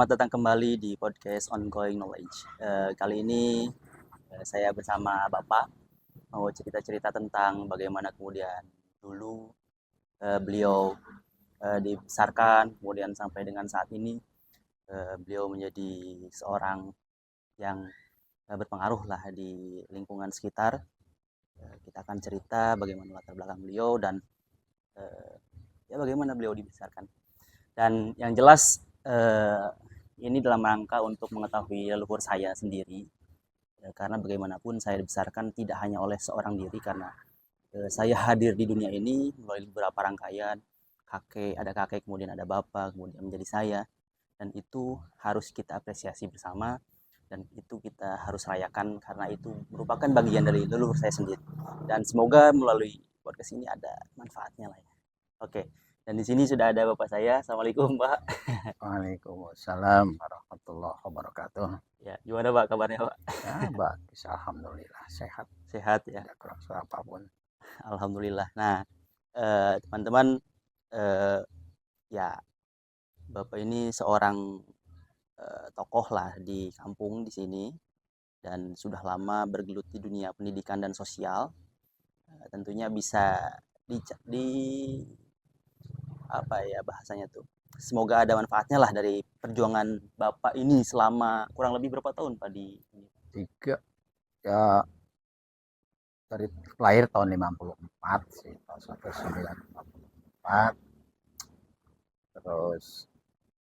Selamat datang kembali di podcast Ongoing Knowledge. Kali ini saya bersama Bapak mau cerita-cerita tentang bagaimana kemudian dulu beliau dibesarkan, kemudian sampai dengan saat ini beliau menjadi seorang yang berpengaruh lah di lingkungan sekitar. Kita akan cerita bagaimana latar belakang beliau dan eh, ya bagaimana beliau dibesarkan. Dan yang jelas ini dalam rangka untuk mengetahui leluhur saya sendiri. Karena bagaimanapun saya dibesarkan tidak hanya oleh seorang diri, karena saya hadir di dunia ini melalui beberapa rangkaian. Ada kakek, kemudian ada bapak, kemudian menjadi saya. Dan itu harus kita apresiasi bersama, dan itu kita harus rayakan karena itu merupakan bagian dari leluhur saya sendiri. Dan semoga melalui podcast ini ada manfaatnya lah ya. Oke, dan di sini sudah ada bapak saya. Assalamualaikum, Pak. Waalaikumsalam warahmatullahi wabarakatuh. Ya, gimana Pak kabarnya, Pak? Ya, bagus, alhamdulillah sehat, Sehat ya. tidak kurang suara apapun. Alhamdulillah. Nah, teman-teman, eh, ya Bapak ini seorang tokoh lah di kampung di sini dan sudah lama bergelut di dunia pendidikan dan sosial. Tentunya bisa di apa ya bahasanya tuh. Semoga ada manfaatnya lah dari perjuangan Bapak ini selama kurang lebih berapa tahun Pak di ini? Tiga, ya dari lahir tahun 54 sih, tahun 1954, terus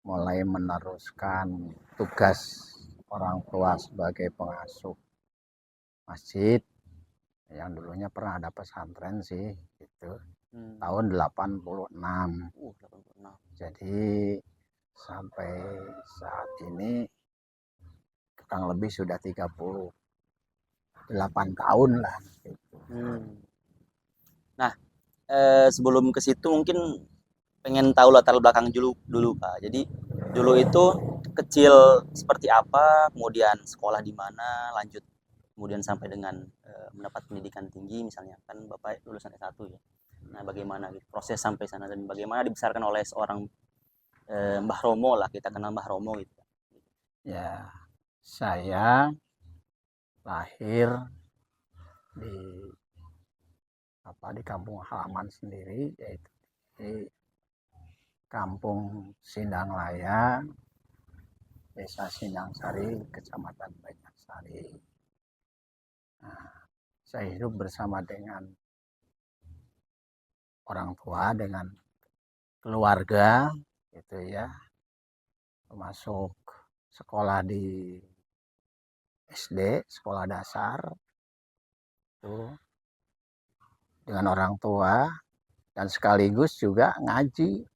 mulai meneruskan tugas orang tua sebagai pengasuh masjid yang dulunya pernah ada pesantren sih, gitu. Tahun 86. 86. Jadi sampai saat ini kurang lebih sudah 38 tahun lah. Gitu. Nah, sebelum ke situ mungkin pengen tahu latar belakang dulu Pak. Jadi dulu itu kecil seperti apa, kemudian sekolah di mana, lanjut kemudian sampai dengan mendapat pendidikan tinggi misalnya. Kan Bapak lulusan S1 ya. Nah, bagaimana gitu proses sampai sana dan bagaimana dibesarkan oleh seorang Mbah Romo lah, kita kenal Mbah Romo gitu. Ya, saya lahir di di kampung halaman sendiri, yaitu di Kampung Sindanglaya, Desa Sindangsari, Kecamatan Banyarsari. Nah, saya hidup bersama dengan orang tua, dengan keluarga, gitu ya, termasuk sekolah di SD, sekolah dasar, itu dengan orang tua, dan sekaligus juga ngaji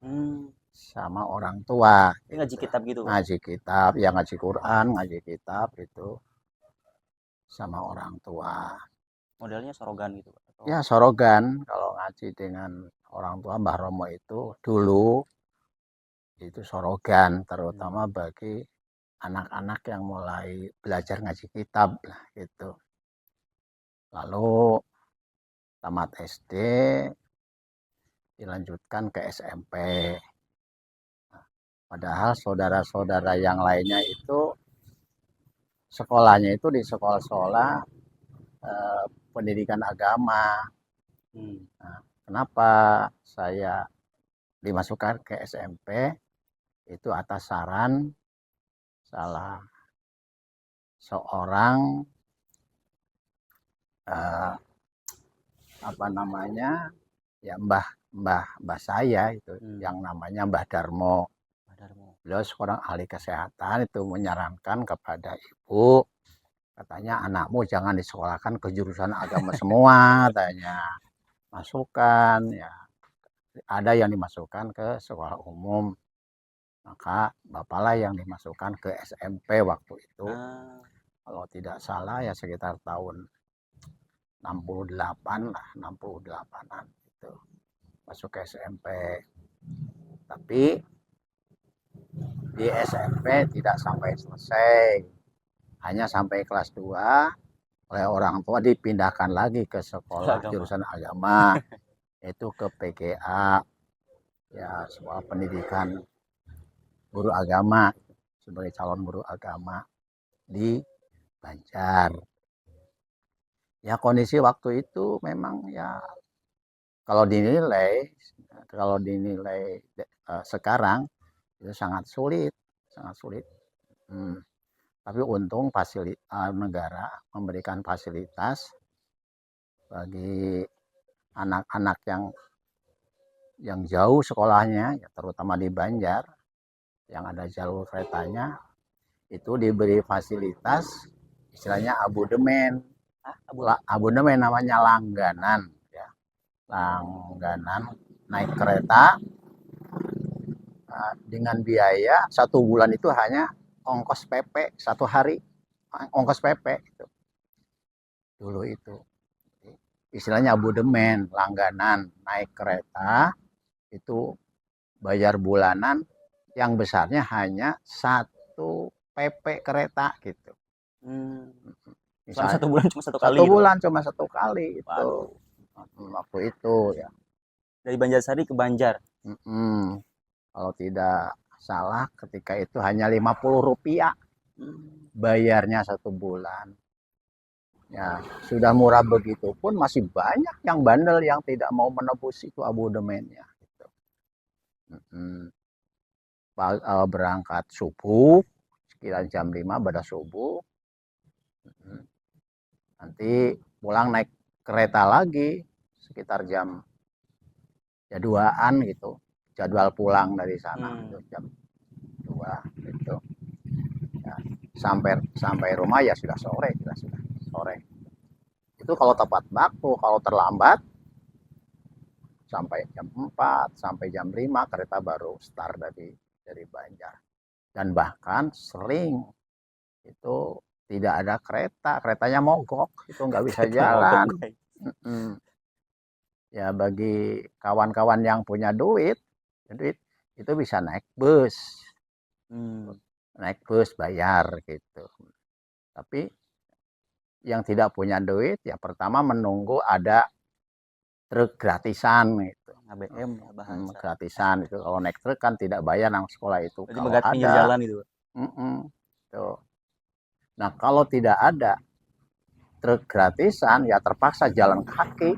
sama orang tua. Ini ngaji Gitu. kitab gitu Pak? Ngaji kitab, ya ngaji Quran, ngaji kitab itu sama orang tua. Modelnya sorogan gitu Pak? Atau... Ya sorogan, kalau ngaji dengan orang tua Mbah Romo itu dulu itu sorogan, terutama bagi anak-anak yang mulai belajar ngaji kitab lah gitu. Lalu tamat SD, dilanjutkan ke SMP. Padahal saudara-saudara yang lainnya itu sekolahnya itu di sekolah-sekolah pendidikan agama. Nah, kenapa saya dimasukkan ke SMP? Itu atas saran salah seorang ya mbah saya itu yang namanya Mbah Darmo. Beliau seorang ahli kesehatan, itu menyarankan kepada ibu, katanya anakmu jangan disekolahkan ke jurusan agama semua, katanya masukkan ya, ada yang dimasukkan ke sekolah umum, maka bapaklah yang dimasukkan ke SMP waktu itu. Kalau tidak salah ya sekitar tahun 68 lah, 68an itu masuk ke SMP. Tapi di SMP tidak sampai selesai, hanya sampai kelas 2. Oleh orang tua dipindahkan lagi ke sekolah jurusan agama, yaitu ke PGA, ya sekolah pendidikan guru agama, sebagai calon guru agama di Banjar. Ya kondisi waktu itu memang ya kalau dinilai sekarang itu sangat sulit, sangat sulit. Tapi untung negara memberikan fasilitas bagi anak-anak yang jauh sekolahnya, ya terutama di Banjar, yang ada jalur keretanya, itu diberi fasilitas istilahnya abodemen. Abodemen namanya langganan, ya. Langganan naik kereta dengan biaya 1 bulan itu hanya ongkos PP 1 hari, ongkos PP itu. Dulu itu istilahnya abodemen, langganan naik kereta itu bayar bulanan yang besarnya hanya 1 PP kereta gitu. Misalnya 1 bulan cuma 1 kali. 1 bulan gitu. Cuma 1 kali itu. Waktu itu ya. Dari Banjarsari ke Banjar. Kalau tidak salah ketika itu hanya Rp50 bayarnya 1 bulan. Ya sudah murah begitu pun masih banyak yang bandel yang tidak mau menebus itu abodemennya. Gitu. Berangkat subuh sekitar jam 5 pada subuh. Nanti pulang naik kereta lagi sekitar jam 2-an gitu. Jadwal pulang dari sana itu jam 2 gitu. Ya, sampai rumah ya sudah sore. Itu kalau tepat waktu, kalau terlambat sampai jam 4, sampai jam 5 kereta baru start dari Banjar. Dan bahkan sering itu tidak ada keretanya mogok, itu nggak bisa jalan. Ya bagi kawan-kawan yang punya duit itu bisa naik bus, bayar gitu. Tapi yang tidak punya duit ya pertama menunggu ada truk gratisan gitu. ABM bahasa. Gratisan itu kalau naik truk kan tidak bayar nang sekolah itu. Jadi kalau ada pinggir jalan itu. Tuh. Nah kalau tidak ada truk gratisan ya terpaksa jalan kaki.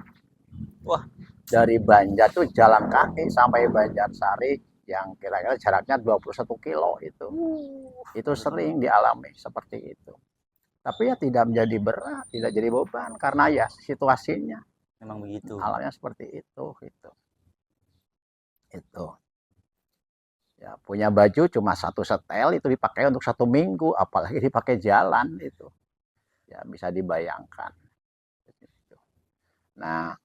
Wah, dari Banjar tuh jalan kaki sampai Banjarsari yang kira-kira jaraknya 21 kilo itu. Itu sering dialami seperti itu. Tapi ya tidak menjadi berat, tidak jadi beban karena ya situasinya memang begitu. Alamnya seperti itu gitu. Itu. Ya, punya baju cuma 1 setel itu dipakai untuk 1 minggu, apalagi dipakai jalan itu. Ya bisa dibayangkan. Nah,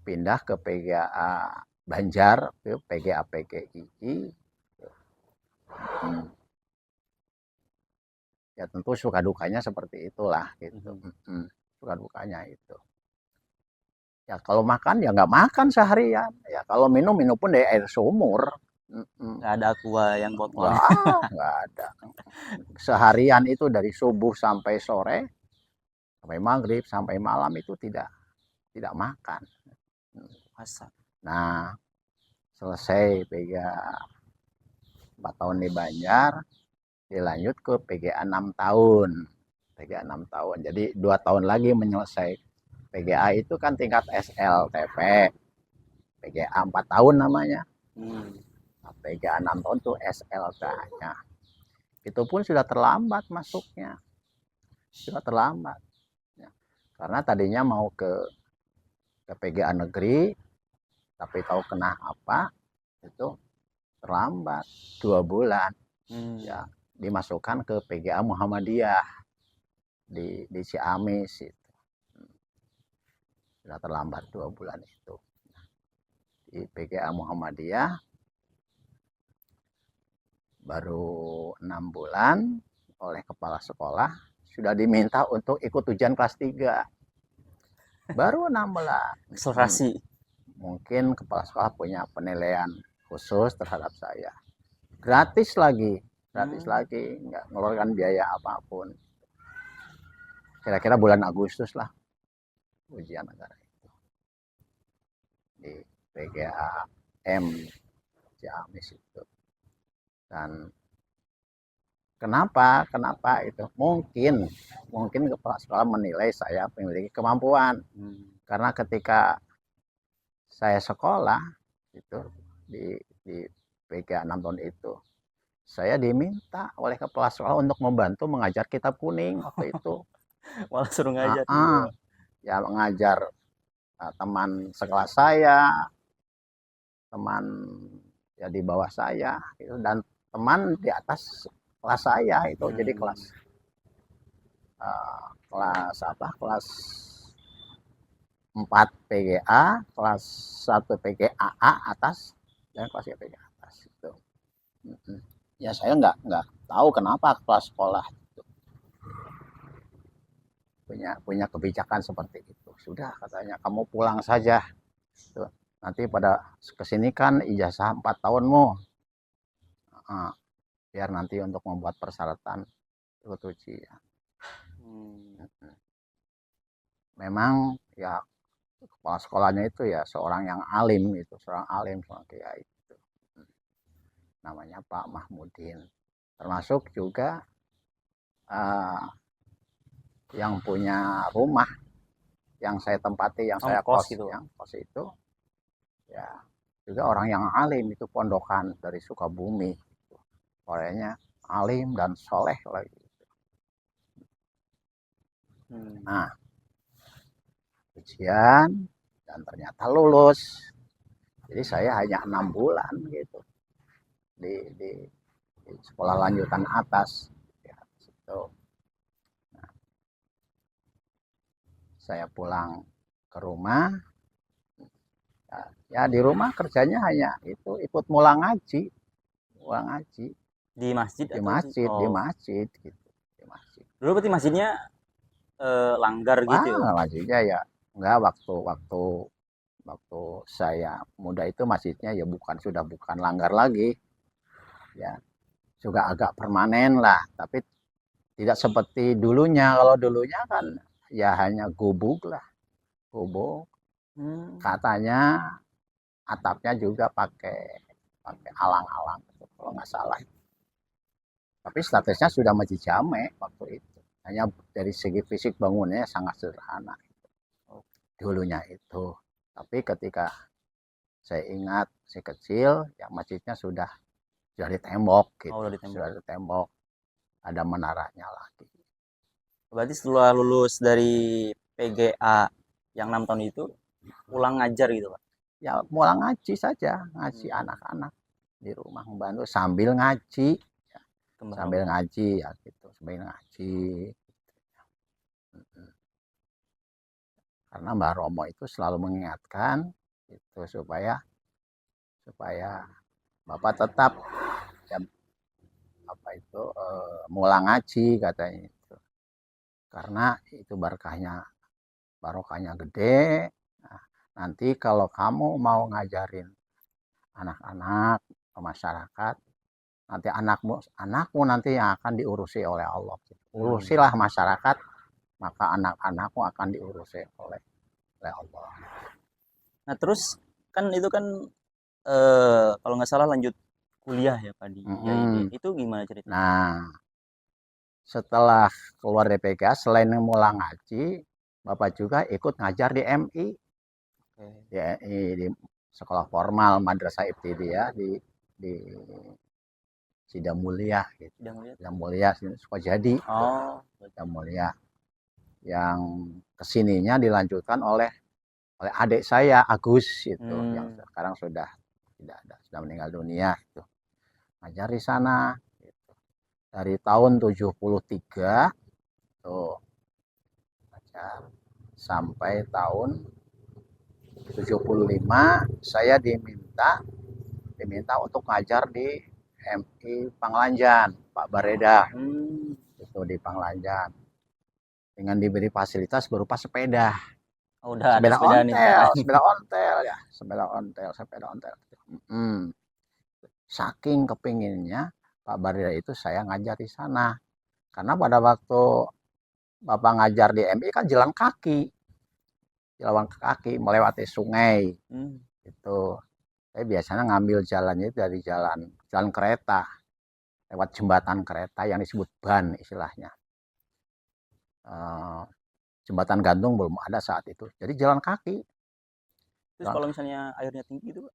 pindah ke PGA Banjar, ke PGA PGI. Ya tentu suka dukanya seperti itulah gitu. Suka dukanya itu. Ya kalau makan ya nggak makan seharian. Ya kalau minum pun dari air sumur. Nggak ada aqua yang botol. Nggak ada. Seharian itu dari subuh sampai sore, sampai maghrib, sampai malam itu tidak makan. Nah, selesai PGA 4 tahun di Banjar, dilanjut ke PGA 6 tahun. PGA 6 tahun. Jadi 2 tahun lagi menyelesai. PGA itu kan tingkat SLTP. PGA 4 tahun namanya. PGA 6 tahun itu SLT-nya. Itu pun sudah terlambat masuknya. Sudah terlambat. Ya. Karena tadinya mau ke PGA negeri, tapi tahu kena apa, itu terlambat 2 bulan. Ya, dimasukkan ke PGA Muhammadiyah di Ciamis itu. Sudah terlambat 2 bulan itu. Di PGA Muhammadiyah baru 6 bulan oleh kepala sekolah sudah diminta untuk ikut ujian kelas 3. Baru 6 bulan. Akselerasi. Mungkin kepala sekolah punya penilaian khusus terhadap saya. Gratis lagi, nggak ngeluarkan biaya apapun. Kira-kira bulan Agustus lah ujian negara itu di PGA M Ciamis itu. Dan Kenapa? Kenapa itu? Mungkin kepala sekolah menilai saya memiliki kemampuan. Karena ketika saya sekolah itu di PGA 6 tahun itu, saya diminta oleh kepala sekolah untuk membantu mengajar kitab kuning waktu itu. Malah suruh ngajar gitu. Ya mengajar teman sekelas saya, teman ya di bawah saya gitu, dan teman di atas kelas saya itu. Jadi kelas kelas 4 PGA, kelas 1 PGAA atas, dan kelas 3 PGA atas itu. Ya saya nggak tahu kenapa kepala sekolah itu punya kebijakan seperti itu. Sudah, katanya kamu pulang saja. Tuh. Nanti pada kesini kan ijazah 4 tahunmu. Biar nanti untuk membuat persyaratan ikut ujian. Memang ya kepala sekolahnya itu ya seorang yang alim gitu, seorang kiai itu. Namanya Pak Mahmudin. Termasuk juga yang punya rumah yang saya tempati, yang saya kos gitu. Yang kos itu ya juga orang yang alim, itu pondokan dari Sukabumi. Orangnya alim dan soleh lagi. Nah, ujian dan ternyata lulus. Jadi saya hanya 6 bulan gitu di sekolah lanjutan atas. Ya, situ. Nah, saya pulang ke rumah. Ya di rumah kerjanya hanya itu, ikut mulai ngaji di masjid di masjid gitu, di masjid. Dulu berarti masjidnya langgar gitu ya? Masjidnya ya enggak, waktu saya muda itu masjidnya ya sudah bukan langgar lagi, ya juga agak permanen lah, tapi tidak seperti dulunya. Kalau dulunya kan ya hanya gubuk, katanya atapnya juga pakai alang-alang kalau nggak salah. Tapi statusnya sudah masjid jame waktu itu. Hanya dari segi fisik bangunnya sangat sederhana dulunya itu. Tapi ketika saya ingat si kecil, ya masjidnya sudah ditembok gitu. Sudah ditembok. Ada menaranya lagi. Berarti setelah lulus dari PGA yang 6 tahun itu pulang ngajar gitu, Pak? Ya pulang ngaji saja, ngaji anak-anak di rumah, membantu sambil ngaji. Sambil ngaji ya gitu, sambil ngaji. Karena Mbah Romo itu selalu mengingatkan itu supaya Bapak tetap ya, mulang ngaji katanya itu. Karena itu barokahnya gede. Nah, nanti kalau kamu mau ngajarin anak-anak ke masyarakat, nanti anakmu nanti yang akan diurusi oleh Allah. Urusilah masyarakat, maka anak-anakmu akan diurusi oleh Allah. Nah terus kan itu kan kalau nggak salah lanjut kuliah ya Pak di IAIN. Itu gimana ceritanya? Nah, setelah keluar dari PGA, selain mulang ngaji, Bapak juga ikut ngajar di MI. Ya, di sekolah formal Madrasah Ibtidaiyah di Sidamulia gitu. Sidamulia Sukajadi. Sidamulia. Yang kesininya dilanjutkan oleh adik saya Agus itu, yang sekarang sudah tidak ada, sudah meninggal dunia itu. Ngajar di sana gitu. Dari tahun 73 tuh ngajar sampai tahun 75 saya diminta untuk ngajar di MI Panglanjan, Pak Bareda. Itu di Panglanjan. Dengan diberi fasilitas berupa sepeda. Udah sepeda ontel. Saking kepinginnya Pak Barida itu saya ngajar di sana. Karena pada waktu Bapak ngajar di MI kan jalan kaki melewati sungai. Itu saya biasanya ngambil jalannya dari jalan kereta. lewat jembatan kereta yang disebut ban istilahnya. Jembatan gantung belum ada saat itu, jadi jalan kaki. Terus kalau misalnya airnya tinggi itu, Pak?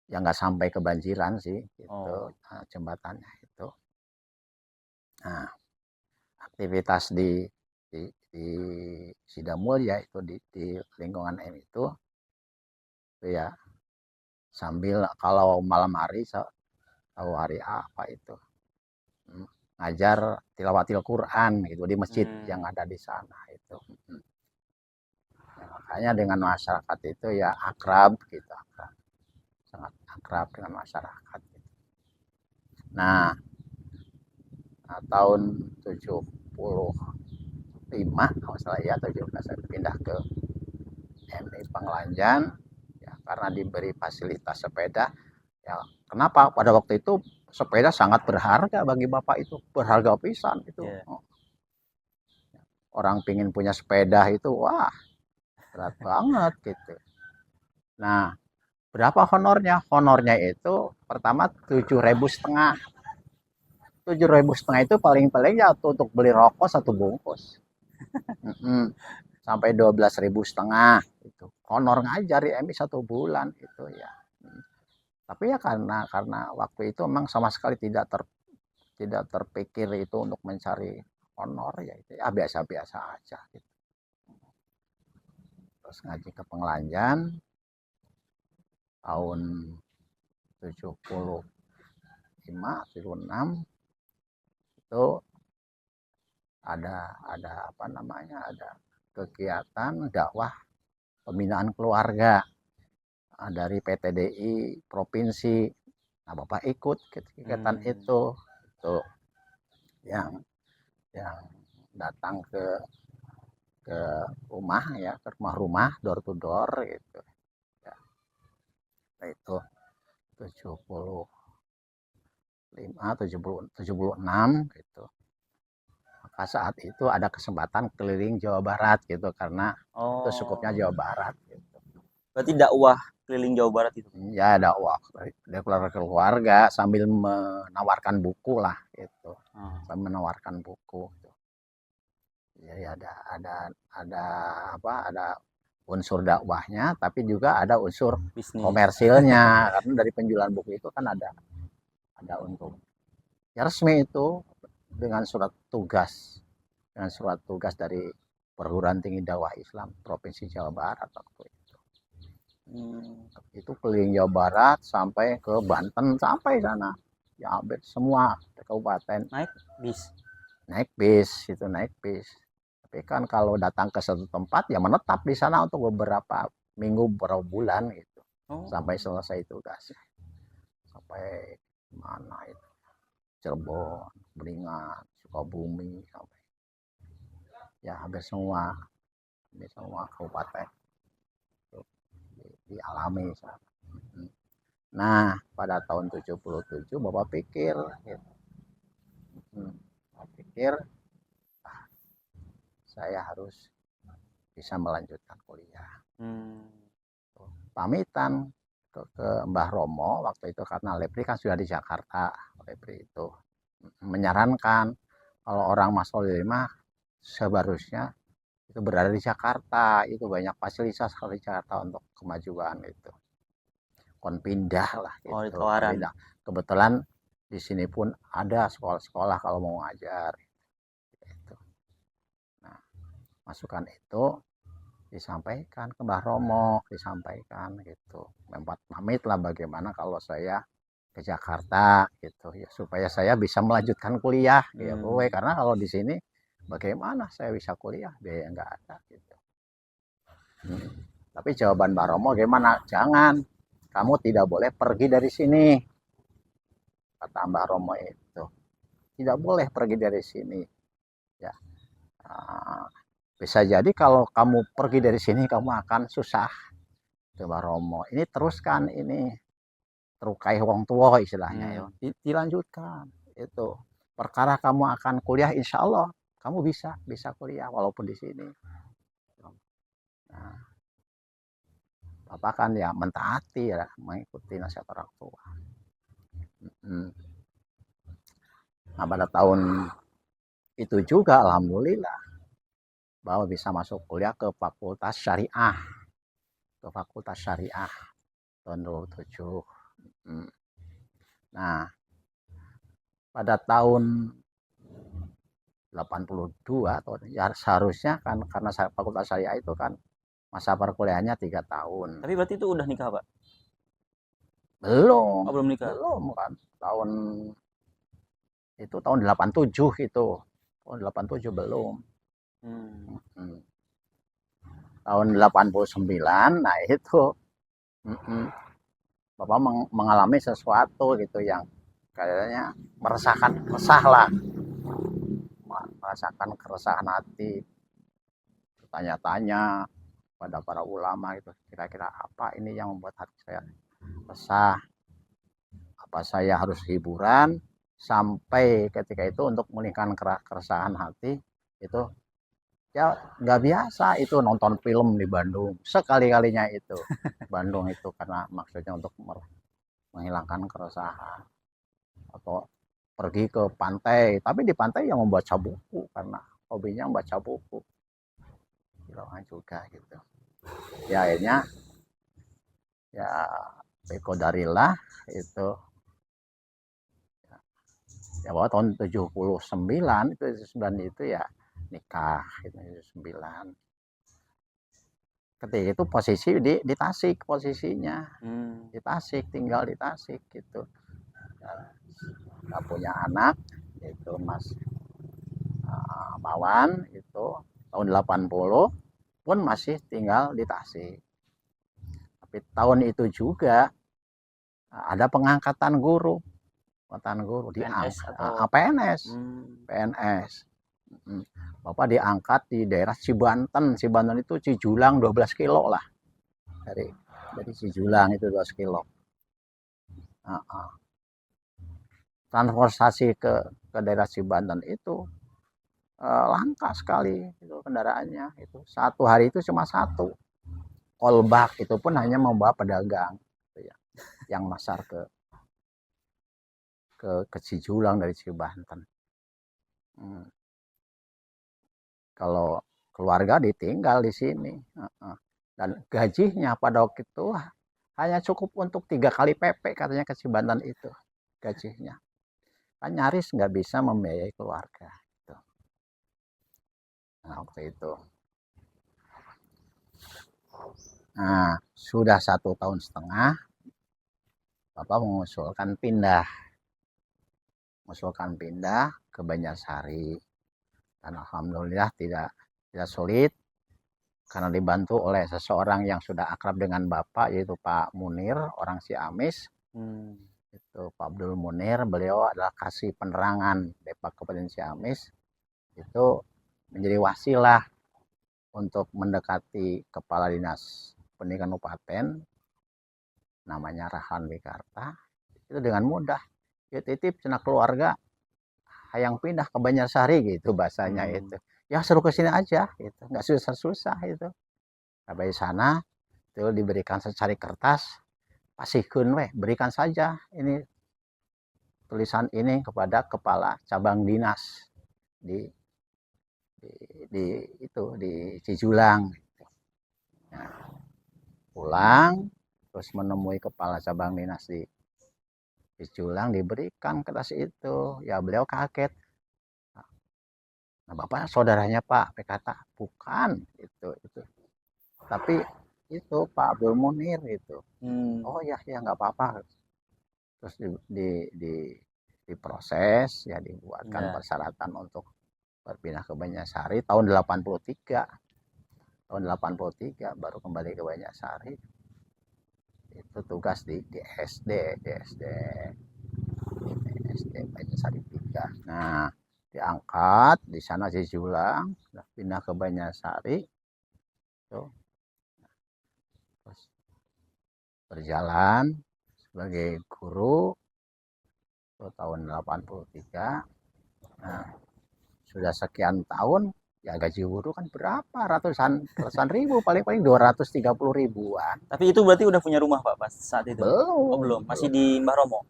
Ya nggak sampai kebanjiran sih, gitu. Oh. Jembatannya itu. Nah, aktivitas di Sidamulya itu di lingkungan M itu ya sambil kalau malam hari tahu hari apa itu ngajar tilawatil Quran gitu di masjid yang ada di sana itu. Ya, makanya dengan masyarakat itu ya akrab gitu, sangat akrab dengan masyarakat gitu. Nah, tahun 75 kalau salah ya 17 saya pindah ke MI Panglanjan ya karena diberi fasilitas sepeda. Ya, kenapa? Pada waktu itu sepeda sangat berharga bagi bapak itu, berharga pisan itu. Yeah. Orang pingin punya sepeda itu, wah berat banget gitu. Nah, berapa honornya? Honornya itu pertama 7.500. 7.500 itu paling-paling ya untuk beli rokok 1 bungkus. Sampai 12.500 itu. Honor ngajar di MI 1 bulan itu ya. Tapi ya karena waktu itu memang sama sekali tidak terpikir itu untuk mencari honor ya itu ya biasa-biasa aja gitu. Terus ngaji ke Panglanjan tahun 75 76 itu ada apa namanya ada kegiatan dakwah pembinaan keluarga dari PTDI provinsi. Nah, Bapak ikut kegiatan itu yang datang ke rumah ya, ke rumah-rumah door to door gitu. Ya. Nah, itu 75 76 gitu. Maka saat itu ada kesempatan keliling Jawa Barat gitu karena itu cukupnya Jawa Barat gitu. Berarti dakwah keliling Jawa Barat itu? Ya dakwah dari keluarga sambil menawarkan buku lah gitu. Sambil menawarkan buku. Jadi ada unsur dakwahnya, tapi juga ada unsur bisnis komersilnya karena dari penjualan buku itu kan ada untung. Ya resmi itu dengan surat tugas dari Perguruan Tinggi Dakwah Islam Provinsi Jawa Barat waktu itu. Itu keliling Jawa Barat sampai ke Banten sampai sana. Ya hampir semua kabupaten. Naik bis. Tapi kan kalau datang ke satu tempat ya menetap di sana untuk beberapa minggu, beberapa bulan gitu. Sampai selesai tugasnya. Sampai mana itu? Cirebon, Beringin, Sukabumi sampai. Ya hampir semua kabupaten dialami. Nah, pada tahun 77 Bapak pikir gitu. Saya harus bisa melanjutkan kuliah. Pamitan ke Mbah Romo waktu itu karena Lepri kan sudah di Jakarta. Lepri itu menyarankan kalau orang masuk lima seharusnya itu berada di Jakarta, itu banyak fasilitas kalau di Jakarta untuk kemajuan itu. Kon pindah lah gitu. Pindah. Kebetulan di sini pun ada sekolah-sekolah kalau mau ngajar. Gitu. Nah, masukan itu disampaikan ke Mbah Romo, disampaikan gitu. Membuat pamit lah bagaimana kalau saya ke Jakarta gitu ya supaya saya bisa melanjutkan kuliah ya gue karena kalau di sini bagaimana saya bisa kuliah biaya nggak ada gitu. Tapi jawaban Mbah Romo gimana? Jangan, kamu tidak boleh pergi dari sini, kata Mbah Romo itu. Tidak boleh pergi dari sini. Ya, bisa jadi kalau kamu pergi dari sini kamu akan susah. Itu Mbah Romo. Ini teruskan ini terukai wong tua istilahnya ya. Dilanjutkan itu. Perkara kamu akan kuliah insya Allah kamu bisa kuliah walaupun di sini. Nah, Bapak kan ya mentaati ya mengikuti nasihat orang tua. Nah, pada tahun itu juga alhamdulillah bahwa bisa masuk kuliah ke Fakultas Syariah. Ke Fakultas Syariah tahun 2007. Nah, pada tahun 82 atau ya seharusnya kan karena Fakultas Syariah itu kan masa perkuliahannya 3 tahun. Tapi berarti itu udah nikah, Pak? Belum, Oh, belum nikah. belum kan. Tahun 87 itu. Tahun 87 belum. Tahun 89, nah itu Bapak mengalami sesuatu gitu yang kayaknya resah lah, merasakan keresahan hati, bertanya-tanya pada para ulama itu kira-kira apa ini yang membuat hati saya resah, apa saya harus hiburan, sampai ketika itu untuk meningkatkan keresahan hati itu ya nggak biasa itu nonton film di Bandung sekali-kalinya itu. Bandung itu karena maksudnya untuk menghilangkan keresahan, atau pergi ke pantai, tapi di pantai yang membaca buku karena hobinya membaca buku juga gitu. Ya akhirnya ya beqadarilah itu ya bahwa tahun 79 itu ya nikah itu 79. Ketika itu posisi di Tasik posisinya. Di Tasik, tinggal di Tasik gitu. Nggak punya anak itu Mas Mawan itu tahun 80 pun masih tinggal di Tasik. Tapi tahun itu juga ada pengangkatan guru PNS atau PNS. Bapak diangkat di daerah Cibanten itu Cijulang 12 kilo lah dari Cijulang itu 12 kilo. Transportasi ke daerah Cibanten itu langka sekali itu kendaraannya, itu satu hari itu cuma satu kolbak, itu pun hanya membawa pedagang gitu ya, yang masar ke Cijulang dari Cibanten. Kalau keluarga ditinggal di sini, dan gajinya pada waktu itu hanya cukup untuk 3 kali PP katanya ke Cibanten itu gajinya, kan nyaris nggak bisa membiayai keluarga gitu. Nah waktu itu sudah 1,5 tahun Bapak mengusulkan pindah ke Banjarsari, dan alhamdulillah tidak sulit karena dibantu oleh seseorang yang sudah akrab dengan Bapak, yaitu Pak Munir, orang Ciamis. Itu Pak Abdul Munir, beliau adalah kasih penerangan Depak Kabupaten Ciamis, itu menjadi wasilah untuk mendekati Kepala Dinas Pendidikan Kabupaten namanya Rahlan Wikarta. Itu dengan mudah ya titip cina keluarga hayang pindah ke Banjarsari gitu bahasanya. Itu ya suruh ke sini aja gitu, nggak susah-susah itu. Sampai sana itu diberikan secari kertas, pasihkeun weh, berikan saja ini tulisan ini kepada kepala cabang dinas di Cijulang. Nah, pulang terus menemui kepala cabang dinas di Cijulang, diberikan kertas itu. Ya beliau kaget. Nah, Bapak saudaranya Pak PKT? Bukan, itu. Tapi itu Pak Abdul Munir itu. Oh ya nggak apa-apa. Terus diproses ya, dibuatkan persyaratan untuk berpindah ke Banjarsari tahun 83. Tahun 83 baru kembali ke Banjarsari. Itu tugas di SD Banjarsari 3. Nah, diangkat di sana Cijulang, pindah ke Banjarsari. Tuh. Terus berjalan sebagai guru tahun 83. Nah, sudah sekian tahun ya gaji guru kan berapa ratusan ribu, paling 230 ribuan. Tapi itu berarti udah punya rumah Pak pas saat itu? Belum. Oh belum, masih di Mbah Romo.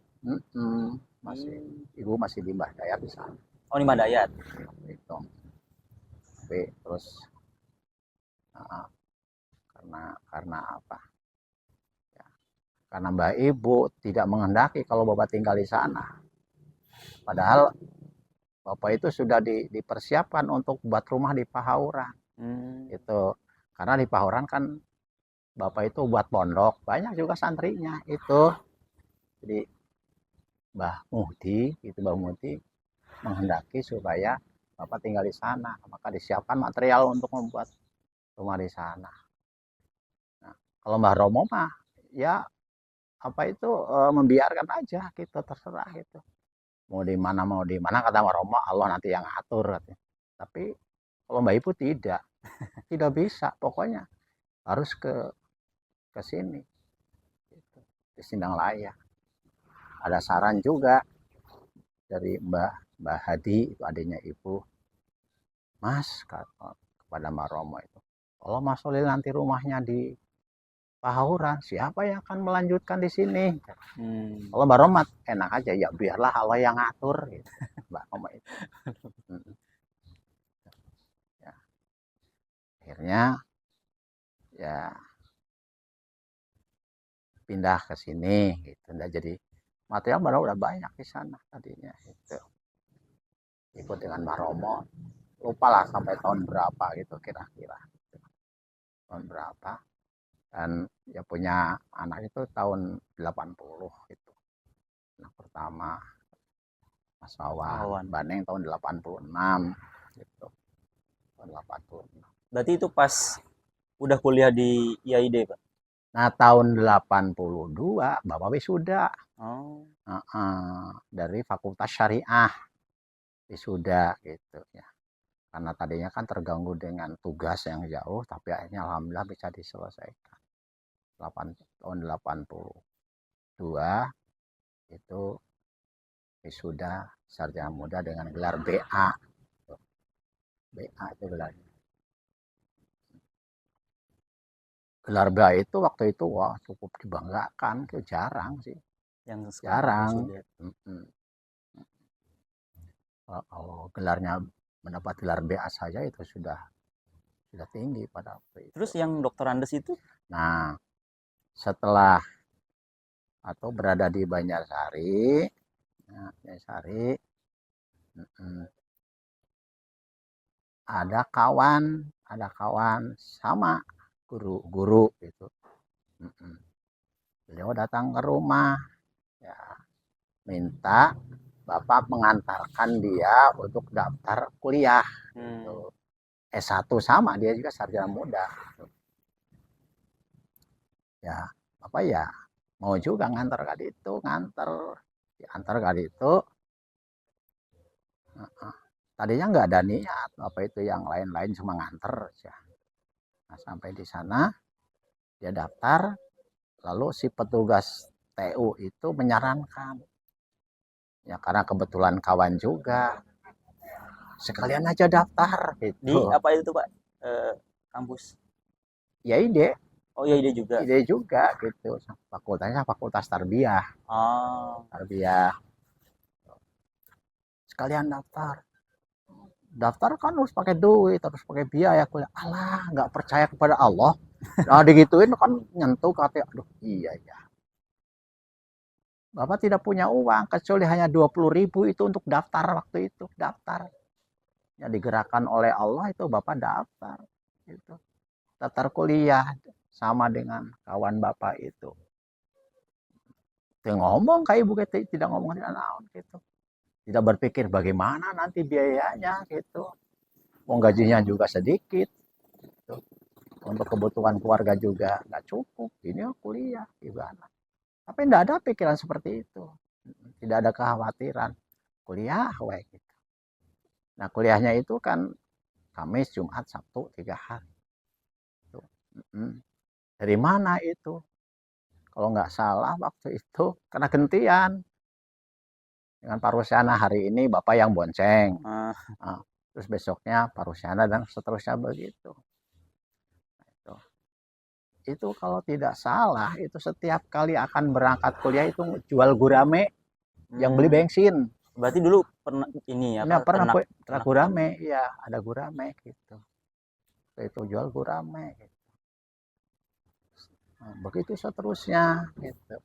Ibu masih di Mbah Dayat di sana. Oh, di Mbah Dayat. Itu. Tapi terus karena apa? Ya, karena Mbak Ibu tidak menghendaki kalau Bapak tinggal di sana. Padahal Bapak itu sudah dipersiapkan untuk buat rumah di Pahauran. Itu karena di Pahauran kan Bapak itu buat pondok, banyak juga santrinya itu. Jadi Mbah Muhdi menghendaki supaya Bapak tinggal di sana, maka disiapkan material untuk membuat rumah di sana. Nah, kalau Mbah Romo mah ya apa itu membiarkan aja gitu, terserah itu. Mau di mana kata Mbah Romo, Allah nanti yang atur katanya. Tapi kalau Mbak Ibu tidak bisa, pokoknya harus ke sini gitu, di Sindang Laya. Ada saran juga dari Mbah Hadi, itu adiknya Ibu, Mas, kepada Mbak Romo itu, kalau Mas Solil nanti rumahnya di Pahauran, siapa yang akan melanjutkan di sini? Kalau Mbak Romo enak aja, ya biarlah Allah yang ngatur gitu. Mbak Romo itu. Ya. Akhirnya ya pindah ke sini gitu. Nah, jadi material baru udah banyak di sana tadinya itu. Ikut dengan Mbak Romo, lupa lah sampai tahun berapa gitu kira-kira. Tahun berapa. Dan ya punya anak itu tahun 80 itu. Anak pertama Mas Wawan. Mbak Neng tahun 86 gitu. Tahun 86. Berarti itu pas udah kuliah di IAID, Pak? Nah, tahun 82 Bapak wisuda. Oh. Dari Fakultas Syariah wisuda gitu ya. Karena tadinya kan terganggu dengan tugas yang jauh, tapi akhirnya alhamdulillah bisa diselesaikan. Tahun 82 itu wisuda sarjana muda dengan gelar BA. BA itu gelarnya. Gelar BA itu waktu itu wah cukup dibanggakan, itu jarang sih. Yang jarang. Kalau gelarnya mendapat gelar BA saja itu sudah tinggi pada waktu itu. Terus yang Dokter Andes itu? Nah, setelah atau berada di Banjarsari, ada kawan sama guru gitu. Beliau datang ke rumah, ya minta Bapak mengantarkan dia untuk daftar kuliah. Gitu. S1 sama, dia juga sarjana muda. Gitu. Ya, Bapak ya mau juga ngantar kali itu, diantar kali itu. Tadinya nggak ada niat apa itu, yang lain-lain cuma nganter aja. Nah, sampai di sana dia daftar, lalu si petugas TU itu menyarankan, ya karena kebetulan kawan juga, sekalian aja daftar gitu. Di apa itu Pak, kampus? Ya ide. Oh ya ide juga. Ide juga gitu. Fakultasnya Fakultas Tarbiyah. Oh. Tarbiyah. Sekalian daftar. Daftar kan harus pakai duit, harus pakai biaya kuliah. Alah, nggak percaya kepada Allah. Nah, digituin kan nyentuh katanya, aduh iya ya. Bapak tidak punya uang, kecuali hanya 20.000 itu untuk daftar waktu itu. Daftar. Yang digerakkan oleh Allah itu Bapak daftar. Gitu. Daftar kuliah sama dengan kawan Bapak itu. Dia ngomong kayak ibu kita, tidak ngomong tidak naon gitu. Tidak berpikir bagaimana nanti biayanya gitu. Uang gajinya juga sedikit. Gitu. Untuk kebutuhan keluarga juga nggak cukup. Ini kuliah gimana. Tapi tidak ada pikiran seperti itu. Tidak ada kekhawatiran. Kuliah gitu. Nah kuliahnya itu kan Kamis, Jumat, Sabtu, 3 hari. Dari mana itu? Kalau nggak salah waktu itu kena gentian. Dengan Pak Rusyana hari ini Bapak yang bonceng. Nah, terus besoknya Pak Rusyana dan seterusnya begitu. Itu kalau tidak salah itu setiap kali akan berangkat kuliah itu jual gurame. yang beli bensin. Berarti dulu pernah ini Ini pernah ternak gurame, ya ada gurame gitu. Itu jual gurame. Gitu. Nah, begitu seterusnya gitu.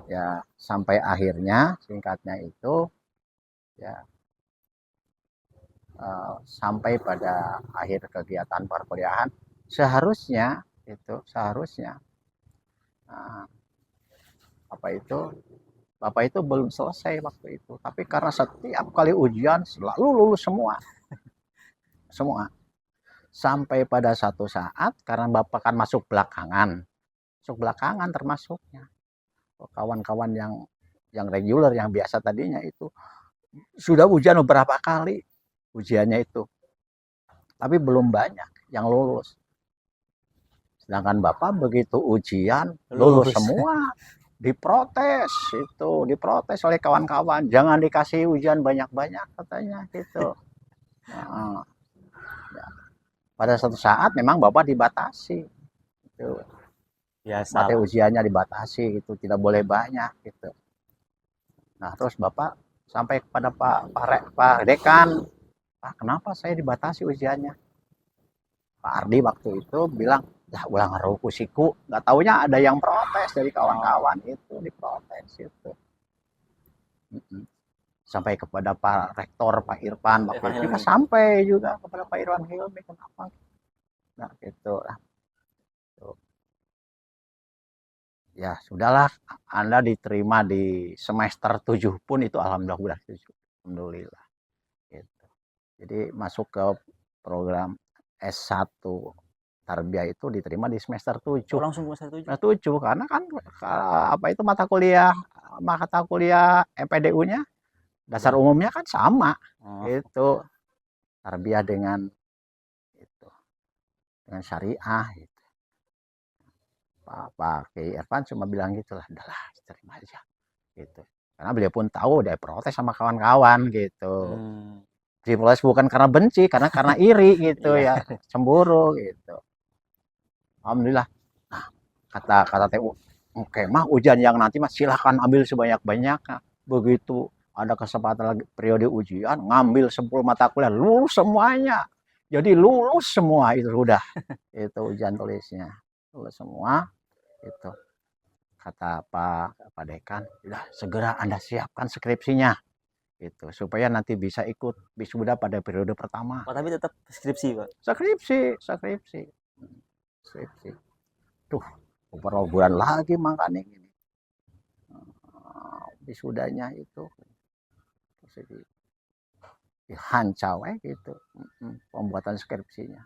Ya sampai akhirnya singkatnya itu ya sampai pada akhir kegiatan perkuliahan seharusnya Bapak itu belum selesai waktu itu, tapi karena setiap kali ujian selalu lulus semua sampai pada satu saat karena Bapak kan masuk belakangan termasuknya kawan-kawan yang reguler yang biasa tadinya itu sudah ujian beberapa kali ujiannya itu, tapi belum banyak yang lulus. Sedangkan Bapak begitu ujian lulus semua, diprotes oleh kawan-kawan, jangan dikasih ujian banyak-banyak katanya gitu. Nah, ya. Pada suatu saat memang Bapak dibatasi, gitu. Materi ujiannya dibatasi, itu tidak boleh banyak gitu. Nah terus Bapak sampai kepada Pak Dekan, Pak kenapa saya dibatasi ujiannya? Pak Ardi waktu itu bilang, lah ulang ngaruh siku, nggak taunya ada yang protes dari kawan-kawan itu, diprotes itu. Sampai kepada Pak Rektor, Pak Irfan, waktu itu sampai juga kepada Pak Irwan Hilmi, kenapa? Nah gitu lah. Ya sudahlah, Anda diterima di semester 7 pun itu alhamdulillah 7. Alhamdulillah. Gitu. Jadi masuk ke program S1 Tarbiyah itu diterima di semester 7. Oh, langsung semester 7. Nah, 7 karena kan apa itu mata kuliah MPDU-nya dasar umumnya kan sama. Itu tarbiyah dengan syariah gitu. Pak Kiai Irfan cuma bilang gitulah, udahlah terima aja gitu. Karena beliau pun tahu dia protes sama kawan-kawan gitu. Diprotes bukan karena benci, karena iri gitu ya, cemburu gitu. Alhamdulillah. Nah, kata TU, oke mah ujian yang nanti mah silahkan ambil sebanyak-banyaknya. Begitu ada kesempatan lagi periode ujian, ngambil 10 mata kuliah, lulus semuanya. Jadi lulus semua itu udah. Itu ujian tulisnya. Lulus semua itu. Kata Pak Dekan, udah segera Anda siapkan skripsinya. Gitu, supaya nanti bisa ikut wisuda pada periode pertama. Oh, tapi tetap skripsi, Pak. Skripsi. Tuh, beberapa bulan lagi makanya ini. Wisudanya itu dihancau gitu. Pembuatan skripsinya.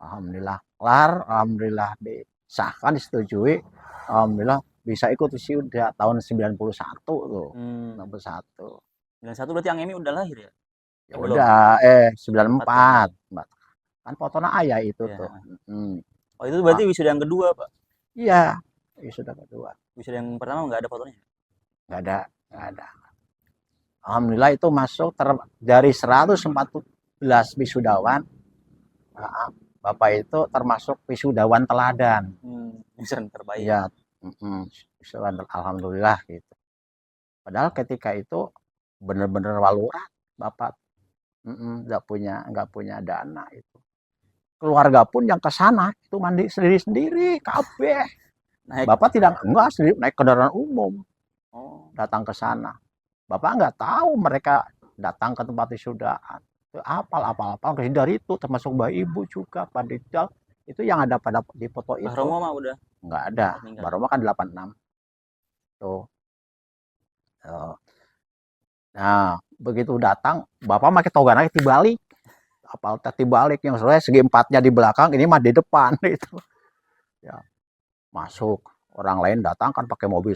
Alhamdulillah kelar, alhamdulillah disahkan, disetujui. Alhamdulillah bisa ikut wisuda tahun 91 tuh. 91. 91 berarti yang Emi udah lahir ya? Ya udah, 94. Kan fotonya ayah itu tuh. Oh, itu berarti wisuda yang kedua, Pak? Iya, wisuda kedua. Wisuda yang pertama nggak ada fotonya? Nggak ada. Alhamdulillah itu masuk dari 114 wisudawan. Bapak itu termasuk wisudawan teladan. Wisudawan terbaik. Iya, wisudawan alhamdulillah gitu. Padahal ketika itu bener-bener walurat Bapak, nggak punya dana itu. Keluarga pun yang ke sana itu mandi sendiri kabeh. Bapak enggak sendiri, naik kendaraan umum. Datang ke sana. Bapak nggak tahu mereka datang ke tempat wisudaan. Apal dari itu termasuk Mbak Ibu juga, Pak Dijal. Itu yang ada pada di foto itu. Mbak Romo mah udah nggak ada. Mbak Romo kan 86. Tuh. Nah, begitu datang, Bapak pakai toga naik dibalik. Apal dibalik yang soalnya segi empatnya di belakang, ini mah di depan itu. Ya. Masuk, orang lain datang kan pakai mobil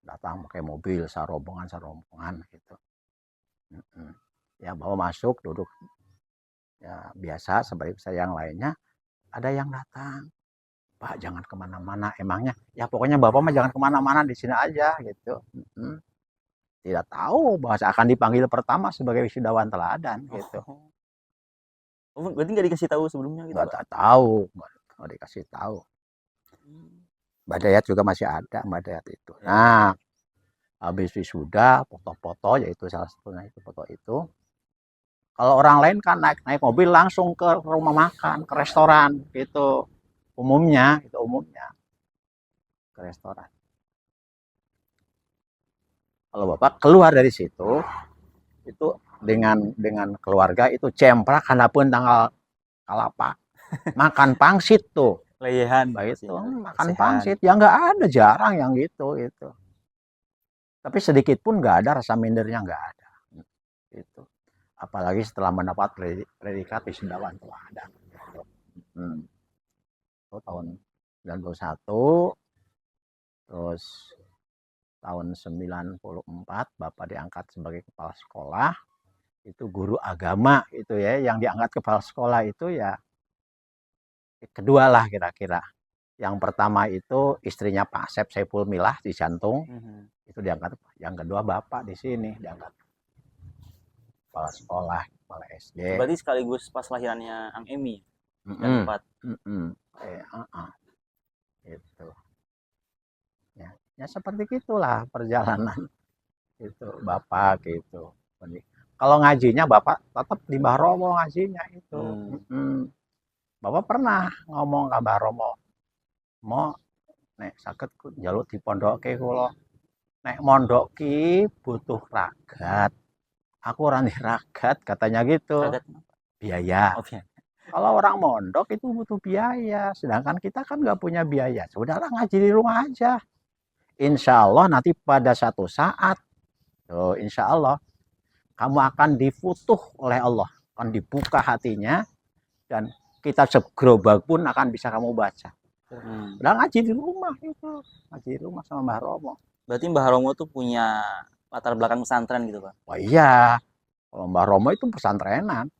datang pakai mobil sarombongan gitu. Ya bawa masuk, duduk ya biasa seperti saya yang lainnya. Ada yang datang, Pak jangan kemana-mana, emangnya ya pokoknya Bapak mah jangan kemana-mana, di sini aja gitu. Tidak tahu bahwa akan dipanggil pertama sebagai wisudawan teladan gitu. Oh, berarti nggak dikasih tahu sebelumnya gitu? Nggak tahu. Oh, dikasih tahu. Mbak Dayat juga masih ada, Mbak Dayat itu. Nah, habis wisuda, foto-foto, yaitu salah satunya itu foto itu. Kalau orang lain kan naik mobil langsung ke rumah makan, ke restoran, gitu. Umumnya, ke restoran. Kalau Bapak keluar dari situ, itu dengan keluarga itu cemprak pun tanggal kalapa. Makan pangsit tuh. Leyehan Itu makan sehan. pangsit. Ya nggak ada, jarang yang gitu. Tapi sedikit pun nggak ada, rasa mindernya nggak ada. Itu. Apalagi setelah mendapat predikat wisudawan teladan. Itu tahun 91, terus tahun 94 Bapak diangkat sebagai kepala sekolah. Itu guru agama itu ya, yang diangkat kepala sekolah itu ya kedua lah kira-kira. Yang pertama itu istrinya Pak Asep Saiful Milah di Jantung, itu diangkat. Yang kedua Bapak di sini diangkat kepala sekolah, kepala SD. Berarti sekaligus pas lahirannya Ang Emi. Dan 4. Itu. Ya seperti gitulah perjalanan itu Bapak gitu. Kalau ngajinya Bapak tetap di Mbah Romo ngajinya itu. Bapak pernah ngomong ke Mbah Romo, mau nek saged njaluk dipondokke kula. Nek mondok ki butuh ragat. Aku ora ragat katanya gitu. Ragat biaya. Okay. Kalau orang mondok itu butuh biaya, sedangkan kita kan nggak punya biaya. Sudahlah ngaji di rumah aja. Insya Allah nanti pada satu saat, insya Allah kamu akan difutuh oleh Allah, akan dibuka hatinya, dan kitab segerobak pun akan bisa kamu baca. Udah ngaji di rumah itu, ngaji di rumah sama Mbah Romo. Berarti Mbah Romo tuh punya latar belakang pesantren gitu Pak? Wah iya, kalau Mbah Romo itu pesantrenan.